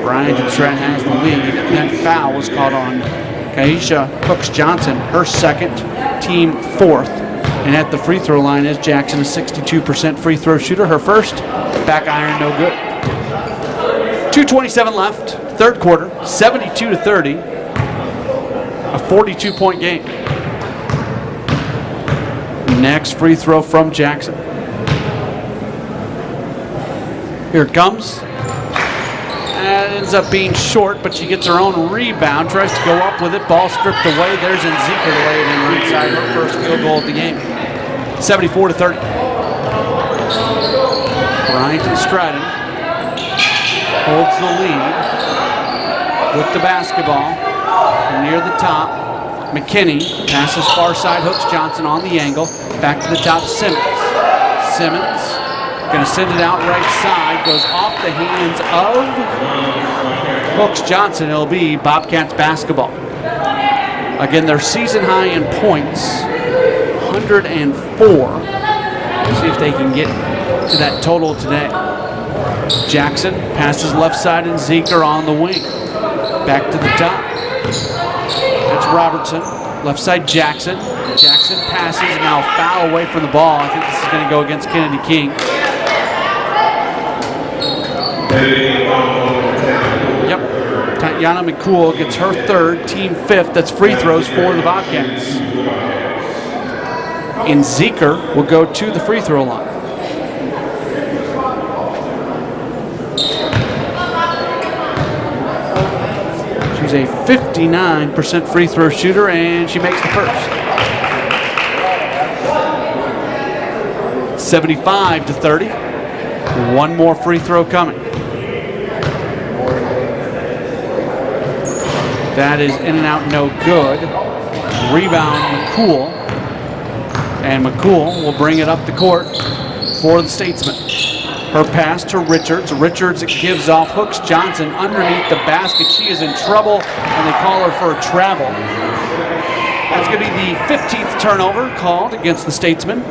Bryant Stratton has the lead. That foul was caught on Kaisha Hooks Johnson, her second, team fourth. And at the free throw line is Jackson, a 62% free throw shooter. Her first, back iron, no good. 2:27 left, third quarter, 72-30. A 42-point game. Next free throw from Jackson. Here it comes. And ends up being short, but she gets her own rebound. Tries to go up with it. Ball stripped away. There's Nzika to lay it in right side. Her first field goal of the game. 74-30. Bryant Stratton holds the lead with the basketball from near the top. McKinney passes far side. Hooks Johnson on the angle. Back to the top. Simmons. Simmons Going to send it out right side. Goes off the hands of Hooks Johnson. It'll be Bobcats basketball. Again, their season high in points, 104. See if they can get to that total today. Jackson passes left side and Zeker on the wing. Back to the top. That's Robertson. Left side Jackson. Jackson passes, now foul away from the ball. I think this is going to go against Kennedy King. Yep. Tatiana McCool gets her third, team fifth. That's free throws for the Bobcats. And Zeker will go to the free throw line. She's a 59% free throw shooter, and she makes the first. 75-30. One more free throw coming. That is in and out, no good. Rebound McCool. And McCool will bring it up the court for the Statesman. Her pass to Richards. Richards gives off Hooks Johnson underneath the basket. She is in trouble, and they call her for a travel. That's going to be the 15th turnover called against the Statesman.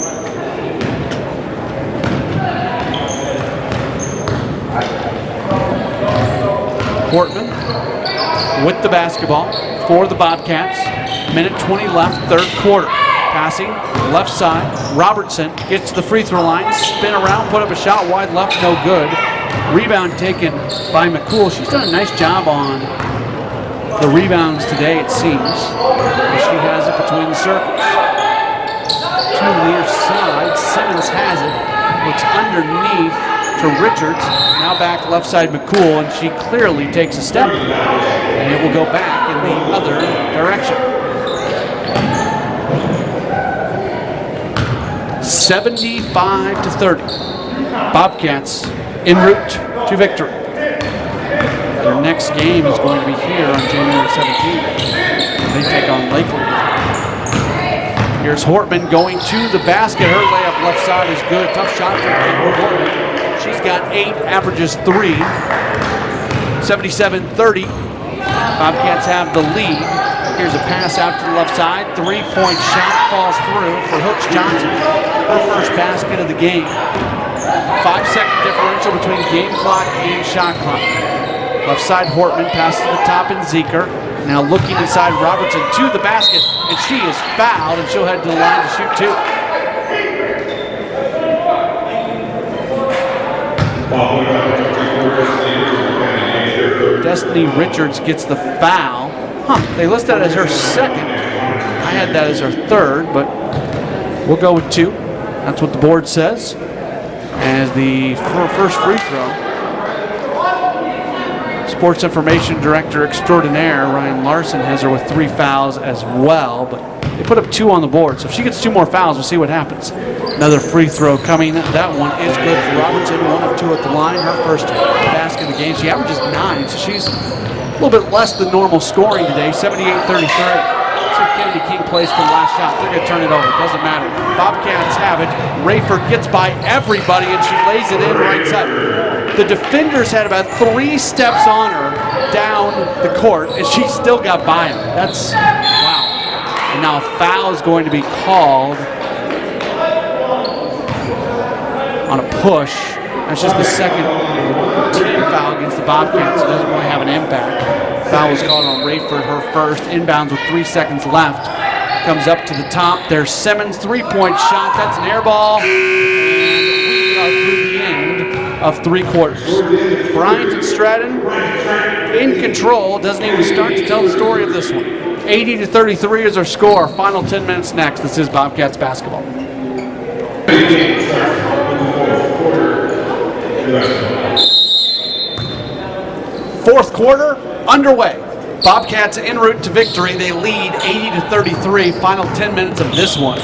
Portman with the basketball for the Bobcats. Minute 20 left, third quarter. Passing left side. Robertson gets to the free throw line. Spin around, put up a shot wide left, no good. Rebound taken by McCool. She's done a nice job on the rebounds today, it seems. She has it between the circles. To the near side. Simmons has it. Looks underneath to Richards. Now back left side McCool, and she clearly takes a step. And it will go back in the other direction. 75-30. Bobcats en route to victory. Their next game is going to be here on January 17th. They take on Lakeland. Here's Hortman going to the basket. Her layup left side is good. Tough shot from Hortman. She's got 8, averages 3. 77-30. Bobcats have the lead. Here's a pass out to the left side. 3-point shot falls through for Hooks Johnson. Her first basket of the game. 5-second differential between game clock and shot clock. Left side Hortman, pass to the top in Zeker. Now looking inside Robertson to the basket, and she is fouled, and she'll head to the line to shoot 2. Destiny Richards gets the foul. They list that as her second. I had that as her third, but we'll go with 2. That's what the board says. As the first free throw. Sports Information Director Extraordinaire Ryan Larson has her with 3 fouls as well, but they put up 2 on the board. So if she gets 2 more fouls, we'll see what happens. Another free throw coming. That one is good for Robertson. 1 of 2 at the line. Her first basket of the game. She averages 9, so she's a little bit less than normal scoring today. 78-33. So Kennedy King plays for the last shot. They're going to turn it over. Doesn't matter. Bobcats have it. Rayford gets by everybody, and she lays it in right side. The defenders had about 3 steps on her down the court, and she still got by him. That's, wow. And now a foul is going to be called on a push. That's just the second team foul against the Bobcats. It doesn't really have an impact. Foul was called on Rayford, her first. Inbounds with 3 seconds left. Comes up to the top. There's Simmons, 3-point shot. That's an air ball. And we are through the end of 3 quarters. Bryant Stratton in control. Doesn't even start to tell the story of this one. 80-33 is our score. Final 10 minutes next. This is Bobcats basketball. Fourth quarter underway. Bobcats en route to victory. They lead 80-33. Final 10 minutes of this one.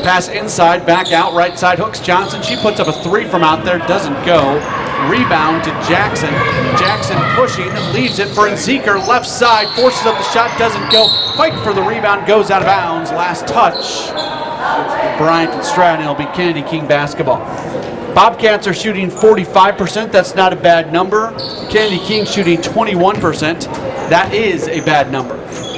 Pass inside, back out, right side. Hooks Johnson. She puts up a 3 from out there. Doesn't go. Rebound to Jackson. Jackson pushing, leaves it for Zeker. Left side, forces up the shot. Doesn't go. Fight for the rebound. Goes out of bounds. Last touch. Bryant Stratton. It'll be Kennedy King basketball. Bobcats are shooting 45%. That's not a bad number. Kennedy King shooting 21%. That is a bad number.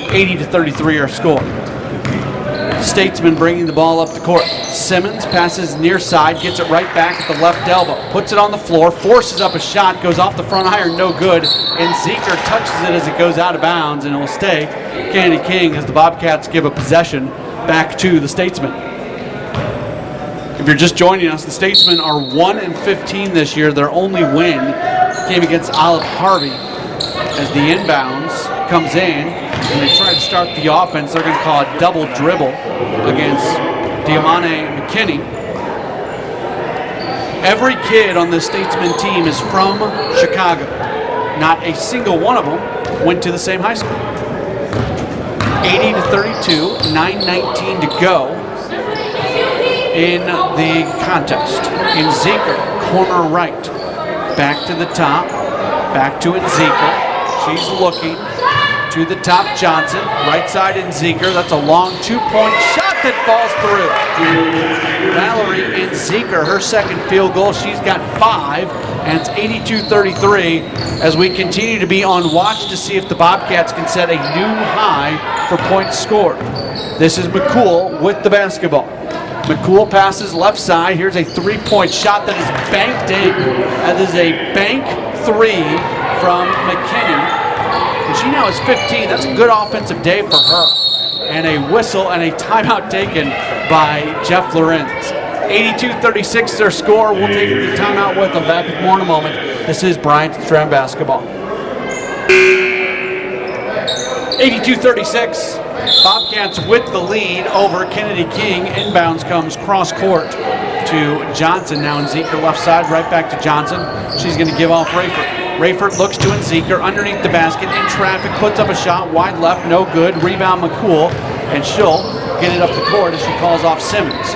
80-33 our score. Statesman bringing the ball up the court. Simmons passes near side, gets it right back at the left elbow. Puts it on the floor, forces up a shot, goes off the front iron, no good. And Zeker touches it as it goes out of bounds, and it will stay Kennedy King as the Bobcats give a possession back to the Statesman. If you're just joining us, the Statesmen are 1-15 this year. Their only win came against Olive Harvey as the inbounds comes in and they try to start the offense. They're going to call a double dribble against Diamante McKinney. Every kid on the Statesman team is from Chicago. Not a single one of them went to the same high school. 80-32, 9:19 to go in the contest. Nzika, corner right. Back to the top. Back to Nzika. She's looking to the top. Johnson. Right side Nzika. That's a long two-point shot that falls through. Valerie Nzika, her second field goal. She's got 5, and it's 82-33 as we continue to be on watch to see if the Bobcats can set a new high for points scored. This is McCool with the basketball. McCool passes left side. Here's a three-point shot that is banked in. That is a bank three from McKinney. And she now is 15. That's a good offensive day for her. And a whistle and a timeout taken by Jeff Lorenz. 82-36 their score. We'll take the timeout with them. Back with more in a moment. This is Bryant Stratton basketball. 82-36. Bobcats with the lead over Kennedy King. Inbounds comes cross court to Johnson. Now Nzika left side, right back to Johnson. She's going to give off Rayford. Rayford looks to Nzika underneath the basket in traffic, puts up a shot wide left, no good. Rebound McCool, and she'll get it up the court as she calls off Simmons.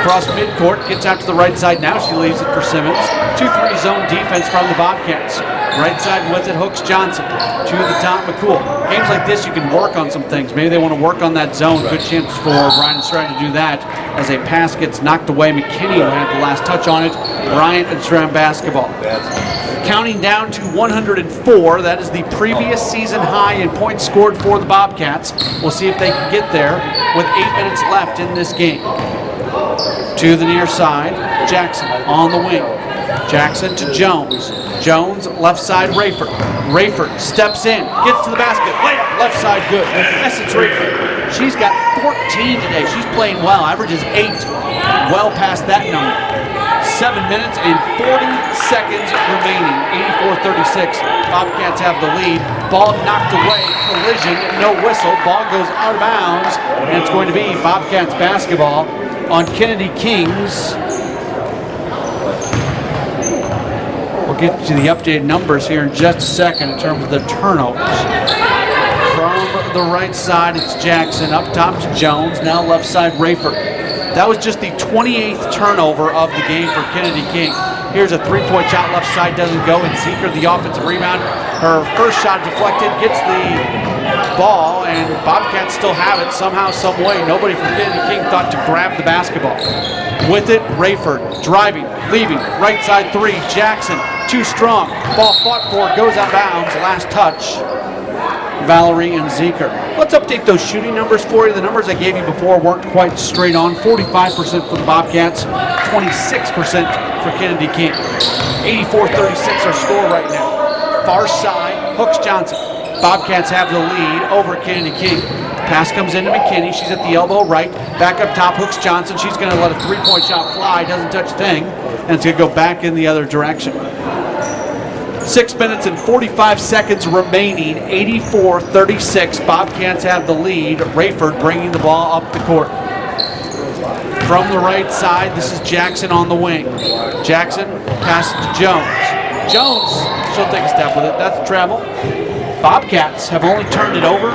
Across midcourt, gets out to the right side. Now she leaves it for Simmons. 2-3 zone defense from the Bobcats. Right side with it, hooks Johnson. To the top, McCool. Games like this, you can work on some things. Maybe they want to work on that zone. Good chance for Bryant Stratton to do that as a pass gets knocked away. McKinney will have the last touch on it. Bryant and Stratton basketball. Counting down to 104. That is the previous season high in points scored for the Bobcats. We'll see if they can get there with 8 minutes left in this game. To the near side, Jackson on the wing. Jackson to Jones. Jones, left side, Rayford. Rayford steps in, gets to the basket, layup, left side, good. Essence Rayford. She's got 14 today. She's playing well, averages 8. Well past that number. 7 minutes and 40 seconds remaining. 84-36. Bobcats have the lead. Ball knocked away. Collision, no whistle. Ball goes out of bounds, and it's going to be Bobcats basketball on Kennedy Kings. We'll get to the updated numbers here in just a second in terms of the turnovers. From the right side, it's Jackson. Up top to Jones. Now left side, Rayford. That was just the 28th turnover of the game for Kennedy King. Here's a three-point shot, left side doesn't go, and Zeker, the offensive rebound. Her first shot deflected, gets the ball, and Bobcats still have it somehow, some way. Nobody from Kennedy King thought to grab the basketball. With it, Rayford driving, leaving, right side three, Jackson, too strong. Ball fought for, goes out of bounds, last touch. Valerie and Zeker. Let's update those shooting numbers for you. The numbers I gave you before weren't quite straight on. 45% for the Bobcats, 26% for Kennedy King. 84-36 our score right now. Far side, hooks Johnson. Bobcats have the lead over Kennedy King. Pass comes into McKinney. She's at the elbow right. Back up top, hooks Johnson. She's going to let a three-point shot fly. Doesn't touch a thing. And it's going to go back in the other direction. 6 minutes and 45 seconds remaining. 84-36. Bobcats have the lead. Rayford bringing the ball up the court. From the right side, this is Jackson on the wing. Jackson passes to Jones. Jones, she'll take a step with it. That's a travel. Bobcats have only turned it over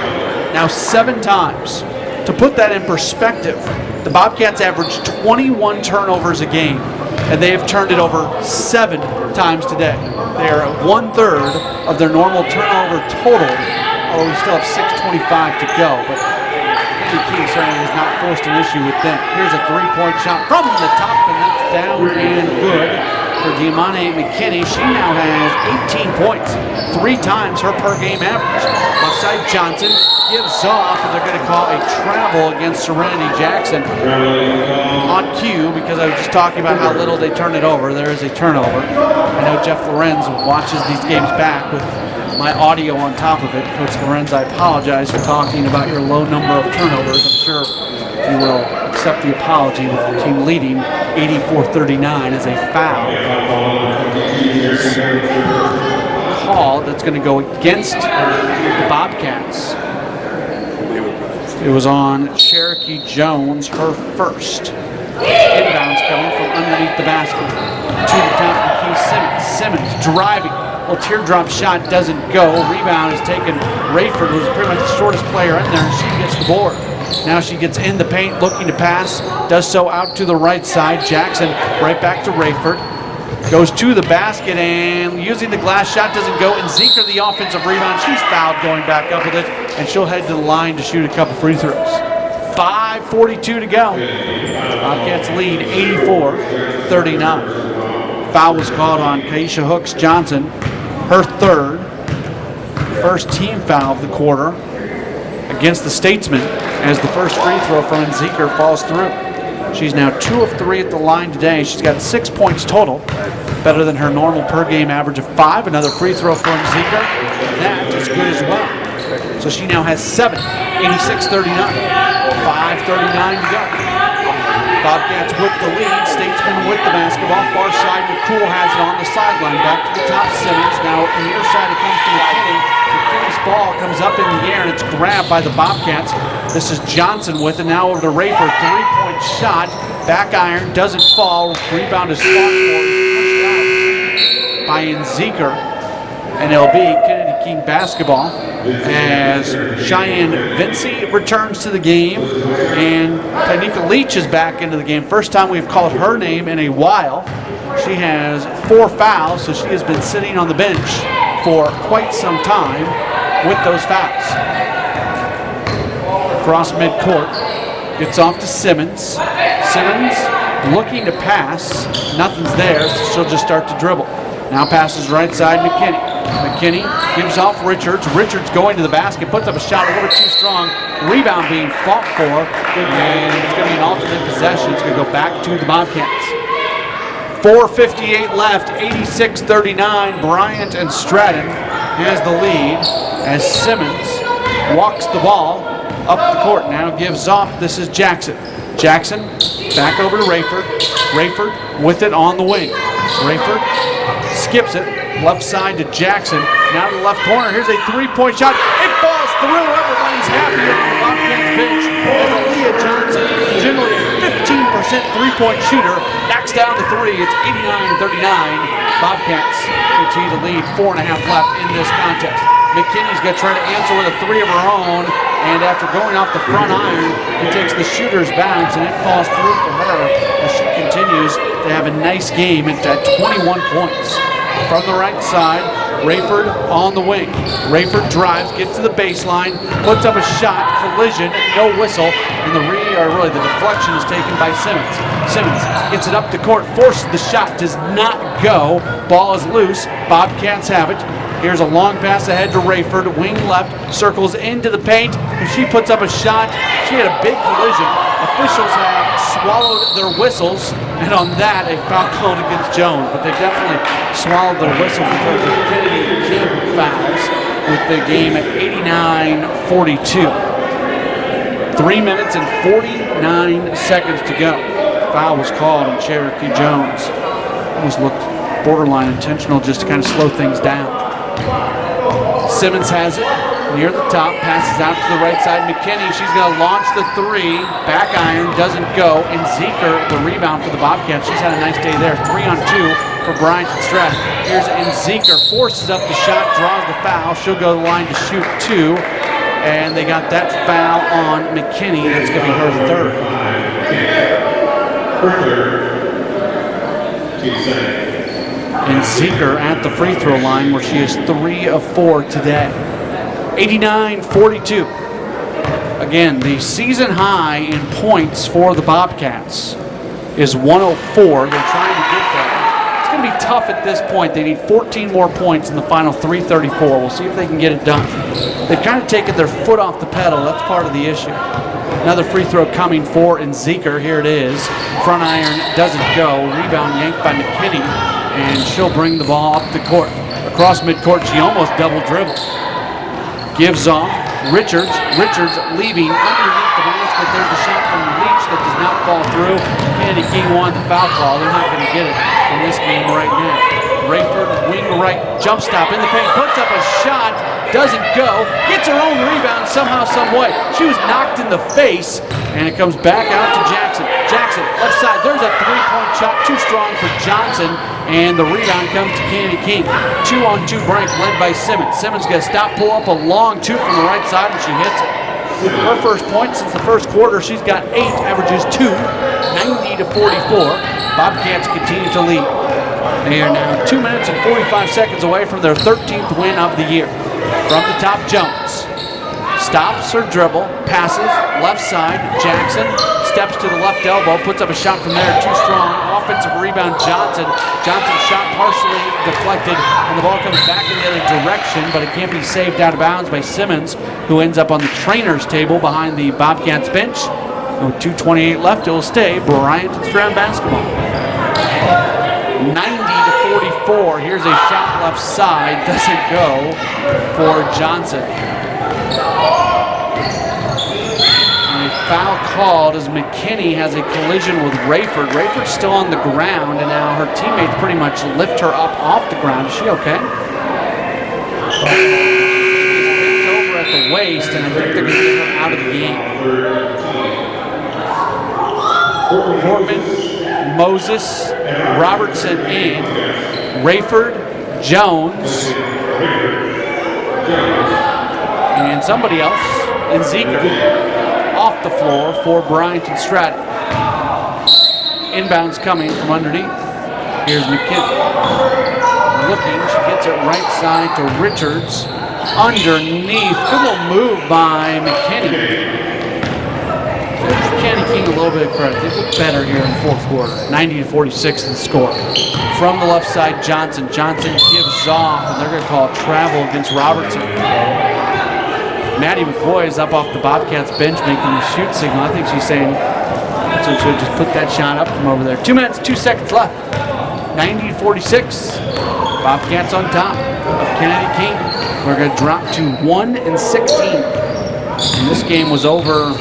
now 7 times. To put that in perspective, the Bobcats average 21 turnovers a game, and they have turned it over 7 times today. They are at 1/3 of their normal turnover total, although we still have 6:25 to go. But Kennedy King certainly has not forced an issue with them. Here's a three-point shot from the top, and that's down and good. for Diamante McKinney. She now has 18 points, 3 times her per game average. Left side Johnson gives off, and they're going to call a travel against Serenity Jackson on cue, because I was just talking about how little they turn it over. There is a turnover. I know Jeff Lorenz watches these games back with my audio on top of it. Coach Lorenz, I apologize for talking about your low number of turnovers. I'm sure you will accept the apology with the team leading 84-39 as a foul is called. That's going to go against the Bobcats. It was on Cherokee Jones, her first. Inbounds coming from underneath the basket. To the top of Keith Simmons. Simmons driving. Well, teardrop shot doesn't go. Rebound is taken. Rayford, who's pretty much the shortest player in there, and she gets the board. Now she gets in the paint, looking to pass. Does so out to the right side. Jackson right back to Rayford. Goes to the basket, and using the glass shot doesn't go. And Zeker, the offensive rebound. She's fouled going back up with it, and she'll head to the line to shoot a couple free throws. 5:42 to go. Bobcats lead 84-39. Foul was called on Kaisha Hooks Johnson, her third. First team foul of the quarter against the Statesman, as the first free throw from Zeker falls through. She's now 2 of 3 at the line today. She's got 6 points total, better than her normal per game average of 5. Another free throw from Zeker. That is good as well. So she now has 7, 86-39. 5:39 to go. Bobcats with the lead. Statesman with the basketball. Far side, McCool has it on the sideline. Back to the top, Simmons. Now near side it comes to McKinney. McKinney's ball comes up in the air, and it's grabbed by the Bobcats. This is Johnson with it. Now over to Rayford. 3-point shot. Back iron. Doesn't fall. Rebound is fought for. Pushed out by Zeker. And it'll be Kennedy King basketball as Cheyenne Vinci returns to the game, and Tanika Leach is back into the game. First time we've called her name in a while. She has 4 fouls, so she has been sitting on the bench for quite some time with those fouls. Across midcourt, gets off to Simmons. Simmons looking to pass. Nothing's there, so she'll just start to dribble. Now passes right side, McKinney. McKinney gives off Richards. Richards going to the basket, puts up a shot a little too strong. Rebound being fought for, and it's going to be an alternate possession. It's going to go back to the Bobcats. 4:58 left, 86-39. Bryant and Stratton has the lead as Simmons walks the ball up the court. Now gives off. This is Jackson. Jackson back over to Rayford. Rayford with it on the wing. Rayford skips it. Left side to Jackson. Now to the left corner. Here's a 3-point shot. It falls through. Everybody's happy on the Bobcats bench. As Aaliyah Johnson, generally a 15% 3-point shooter, knocks down the 3. It's 89-39. Bobcats continue to lead. 4.5 left in this contest. McKinney's going to try to answer with a 3 of her own. And after going off the front iron, he takes the shooter's bounce, and it falls through for her as she continues to have a nice game at 21 points. From the right side, Rayford on the wing. Rayford drives, gets to the baseline, puts up a shot, collision, no whistle, and the deflection is taken by Simmons. Simmons gets it up the court, forces the shot, does not go. Ball is loose. Bobcats have it. Here's a long pass ahead to Rayford, wing left, circles into the paint. If she puts up a shot, she had a big collision. Officials have swallowed their whistles, and on that, a foul called against Jones. But they definitely swallowed their whistle because of Kennedy King fouls with the game at 89-42. 3 minutes and 49 seconds to go. Foul was called on Cherokee Jones. Almost looked borderline intentional just to kind of slow things down. Simmons has it near the top, passes out to the right side. McKinney, she's going to launch the 3. Back iron doesn't go, and Zeker, the rebound for the Bobcats. She's had a nice day there. 3-on-2 for Bryant Stratton. Here's Zeker, forces up the shot, draws the foul. She'll go to the line to shoot 2, and they got that foul on McKinney. That's going to be her third. And Zeker at the free throw line, where she is 3 of 4 today. 89-42. Again, the season high in points for the Bobcats is 104. They're trying to get there. It's going to be tough at this point. They need 14 more points in the final 3:34. We'll see if they can get it done. They've kind of taken their foot off the pedal. That's part of the issue. Another free throw coming for Nzeker. Here it is. Front iron doesn't go. Rebound yanked by McKinney, and she'll bring the ball up the court. Across midcourt, she almost double dribbled. Gives off. Richards leaving underneath the basket. There's a shot from Leach that does not fall through. Kennedy King wanted the foul call. They're not going to get it in this game right now. Rayford, wing right, jump stop in the paint, puts up a shot, doesn't go, gets her own rebound somehow, some way. She was knocked in the face, and it comes back out to Jackson. Jackson, left side, there's a three-point shot, too strong for Johnson, and the rebound comes to Kennedy King. 2-on-2 break led by Simmons. Simmons gets stop, pull up a long two from the right side, and she hits it. Her first point since the first quarter, she's got 8, averages 2, 90-44. Bobcats continue to lead. They are now 2 minutes and 45 seconds away from their 13th win of the year. From the top, Jones stops her dribble, passes, left side, Jackson steps to the left elbow, puts up a shot from there, too strong. Offensive rebound, Johnson. Johnson's shot partially deflected, and the ball comes back in the other direction, but it can't be saved out of bounds by Simmons, who ends up on the trainer's table behind the Bobcats bench. And with 2:28 left, it will stay Bryant Stratton basketball. 90-44. Here's a shot left side. Doesn't go for Johnson. And a foul called as McKinney has a collision with Rayford. Rayford's still on the ground, and now her teammates pretty much lift her up off the ground. Is she okay? She's over at the waist, and I think they're going to get her out of the game. Portman, Moses, Robertson in, Rayford, Jones, and somebody else, Nzeker, off the floor for Bryant and Stratton. Inbounds coming from underneath. Here's McKinney. Looking, she gets it right side to Richards. Underneath, good little move by McKinney. Kenny King a little bit of credit. They look better here in the fourth quarter. 90-46 the score. From the left side, Johnson. Johnson gives off, and they're going to call it travel against Robertson. Maddie McCoy is up off the Bobcats bench making the shoot signal. I think she's saying, so she'll just put that shot up from over there. 2 minutes, 2 seconds left. 90-46. Bobcats on top of Kennedy King. We're going to drop to 1-16. And this game was over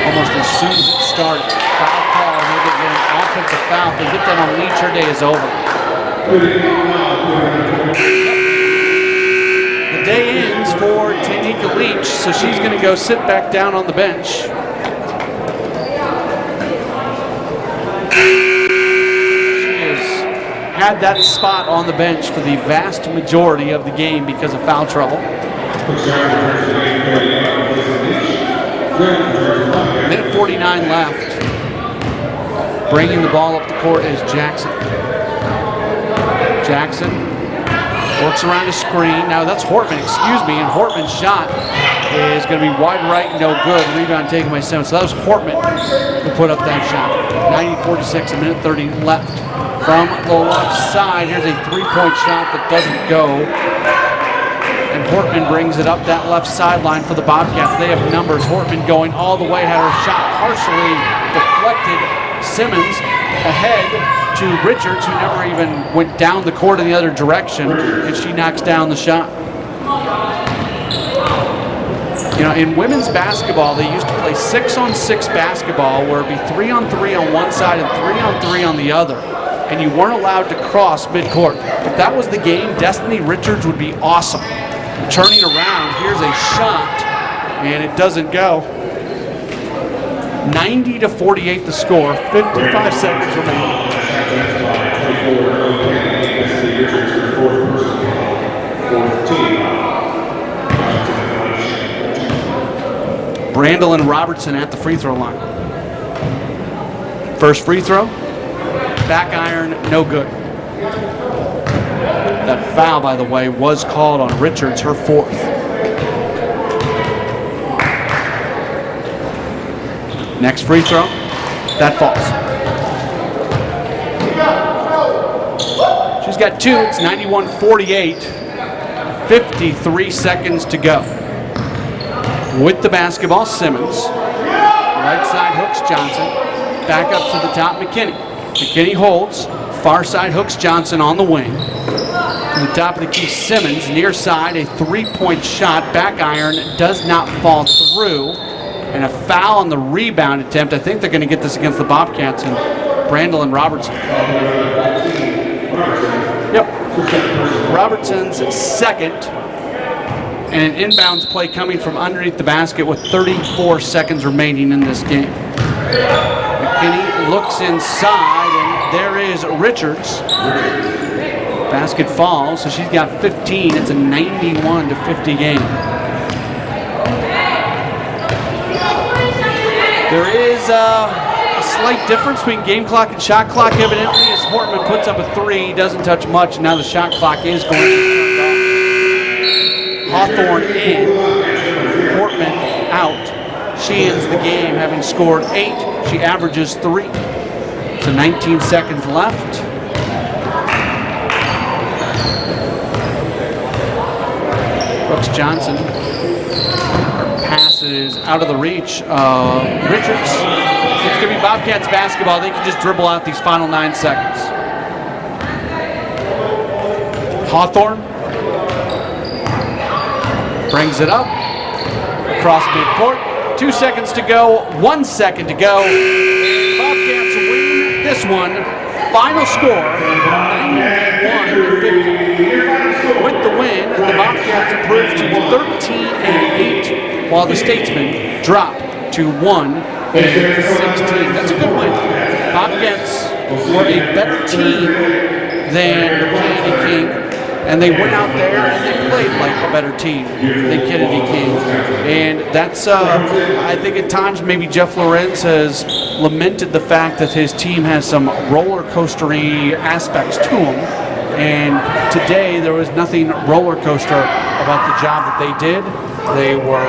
almost as soon as it started. Foul call, and they're going to get an offensive foul. If they get that on Leach, her day is over. The day ends for Tanika Leach, so she's going to go sit back down on the bench. She has had that spot on the bench for the vast majority of the game because of foul trouble. Minute 49 left. Bringing the ball up the court is Jackson. Jackson works around a screen. Now that's Hortman, and Hortman's shot is going to be wide right, no good. Rebound taken by Simmons. So that was Hortman who put up that shot. 90-46, a minute 30 left. From the left side, here's a three-point shot that doesn't go. And Hortman brings it up that left sideline for the Bobcats. They have numbers. Hortman going all the way, had her shot partially deflected. Simmons ahead to Richards, who never even went down the court in the other direction, and she knocks down the shot. You know, in women's basketball, they used to play 6-on-6 basketball, where it'd be 3-on-3 on one side and 3-on-3 on the other, and you weren't allowed to cross midcourt. If that was the game, Destiny Richards would be awesome. Turning around, here's a shot, and it doesn't go. 90-48 the score, 55 seconds remaining. Brandel and Robertson at the free throw line. First free throw, back iron, no good. That foul, by the way, was called on Richards, her fourth. Next free throw, that falls. got 2. It's 91-48. 53 seconds to go. With the basketball, Simmons. Right side hooks Johnson. Back up to the top, McKinney. McKinney holds. Far side hooks Johnson on the wing. To the top of the key, Simmons. Near side, a three-point shot. Back iron does not fall through. And a foul on the rebound attempt. I think they're going to get this against the Bobcats and Brandel and Robertson. Yep. Robertson's second. And an inbounds play coming from underneath the basket with 34 seconds remaining in this game. McKinney looks inside, and there is Richards. Basket falls, so she's got 15. It's a 91-50 game. There is a slight difference between game clock and shot clock, evidently, as Hortman puts up a 3. He doesn't touch much. Now the shot clock is going to be turned off. Hawthorne in, Hortman out. She ends the game having scored 8. She averages 3. So 19 seconds left. Brooks Johnson passes out of the reach of Richards. It's going to be Bobcats basketball. They can just dribble out these final 9 seconds. Hawthorne brings it up across midcourt. 2 seconds to go. 1 second to go. Bobcats win this one. Final score, 91-50. With the win, the Bobcats improve to 13-8, while the Statesmen drop to 1-16. That's a good win. Bobcats were a better team than Kennedy King, and they went out there and they played like a better team than Kennedy King. And that's, I think at times maybe Jeff Lorenz has lamented the fact that his team has some roller coastery aspects to him. And today there was nothing roller coaster about the job that they did. They were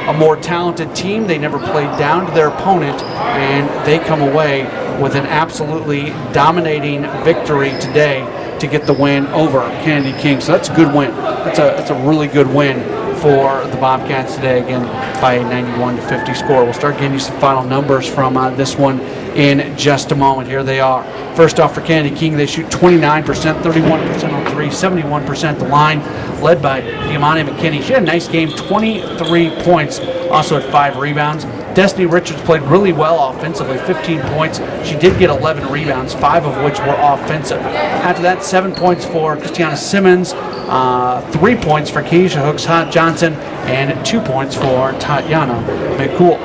a more talented team. They never played down to their opponent, and they come away with an absolutely dominating victory today to get the win over Kennedy King. So that's a good win. That's a really good win for the Bobcats today, again, by a 91-50 score. We'll start getting you some final numbers from this one in just a moment. Here they are. First off, for Kennedy King, they shoot 29%, 31% on 3, 71% at the line, led by Diamante McKinney. She had a nice game, 23 points, also had 5 rebounds. Destiny Richards played really well offensively, 15 points. She did get 11 rebounds, 5 of which were offensive. After that, 7 points for Christiana Simmons, 3 points for Keisha Hooks Johnson, and 2 points for Tatiana McCool.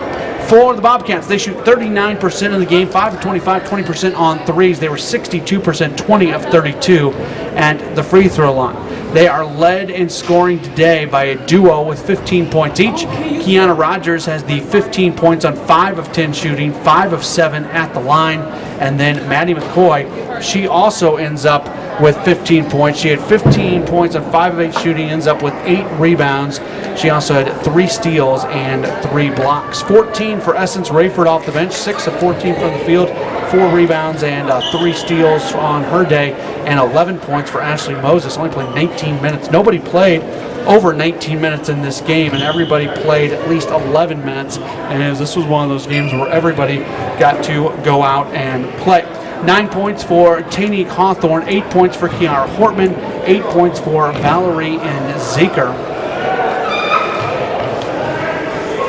For the Bobcats, they shoot 39% in the game, 5 of 25, 20% on threes. They were 62%, 20 of 32 at the free throw line. They are led in scoring today by a duo with 15 points each. Kiana Rogers has the 15 points on 5 of 10 shooting, 5 of 7 at the line. And then Maddie McCoy, she also ends up with 15 points. She had 15 points on 5 of 8 shooting, ends up with 8 rebounds. She also had 3 steals and 3 blocks. 14 for Essence Rayford off the bench, 6 of 14 from the field, 4 rebounds and 3 steals on her day, and 11 points for Ashley Moses. Only played 19 minutes. Nobody played over 19 minutes in this game, and everybody played at least 11 minutes. And this was one of those games where everybody got to go out and play. 9 points for Tanique Hawthorne, 8 points for Kiara Hortman, 8 points for Valerie and Zeker.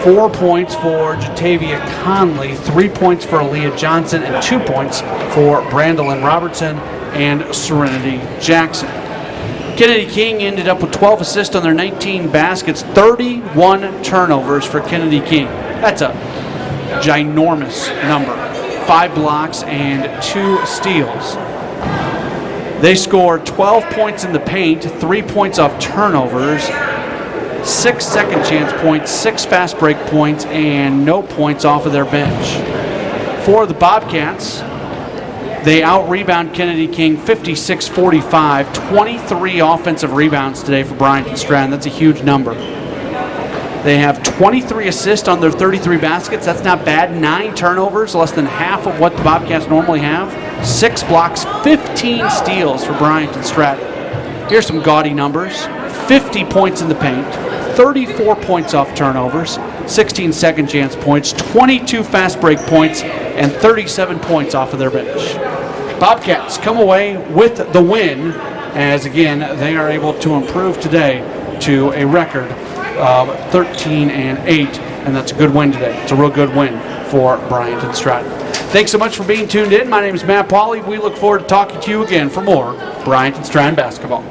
4 points for Jatavia Conley, 3 points for Aaliyah Johnson, and 2 points for Brandolyn Robertson and Serenity Jackson. Kennedy King ended up with 12 assists on their 19 baskets, 31 turnovers for Kennedy King. That's a ginormous number. 5 blocks and 2 steals. They scored 12 points in the paint, 3 points off turnovers, 6 second chance points, 6 fast break points, and no points off of their bench. For the Bobcats, they out-rebound Kennedy King 56-45, 23 offensive rebounds today for Bryant Stratton. That's a huge number. They have 23 assists on their 33 baskets. That's not bad. 9 turnovers, less than half of what the Bobcats normally have. 6 blocks, 15 steals for Bryant and Stratton. Here's some gaudy numbers. 50 points in the paint, 34 points off turnovers, 16 second chance points, 22 fast break points, and 37 points off of their bench. Bobcats come away with the win, as again, they are able to improve today to a record of 13-8, and that's a good win today. It's a real good win for Bryant and Stratton. Thanks so much for being tuned in. My name is Matt Pauley. We look forward to talking to you again for more Bryant and Stratton basketball.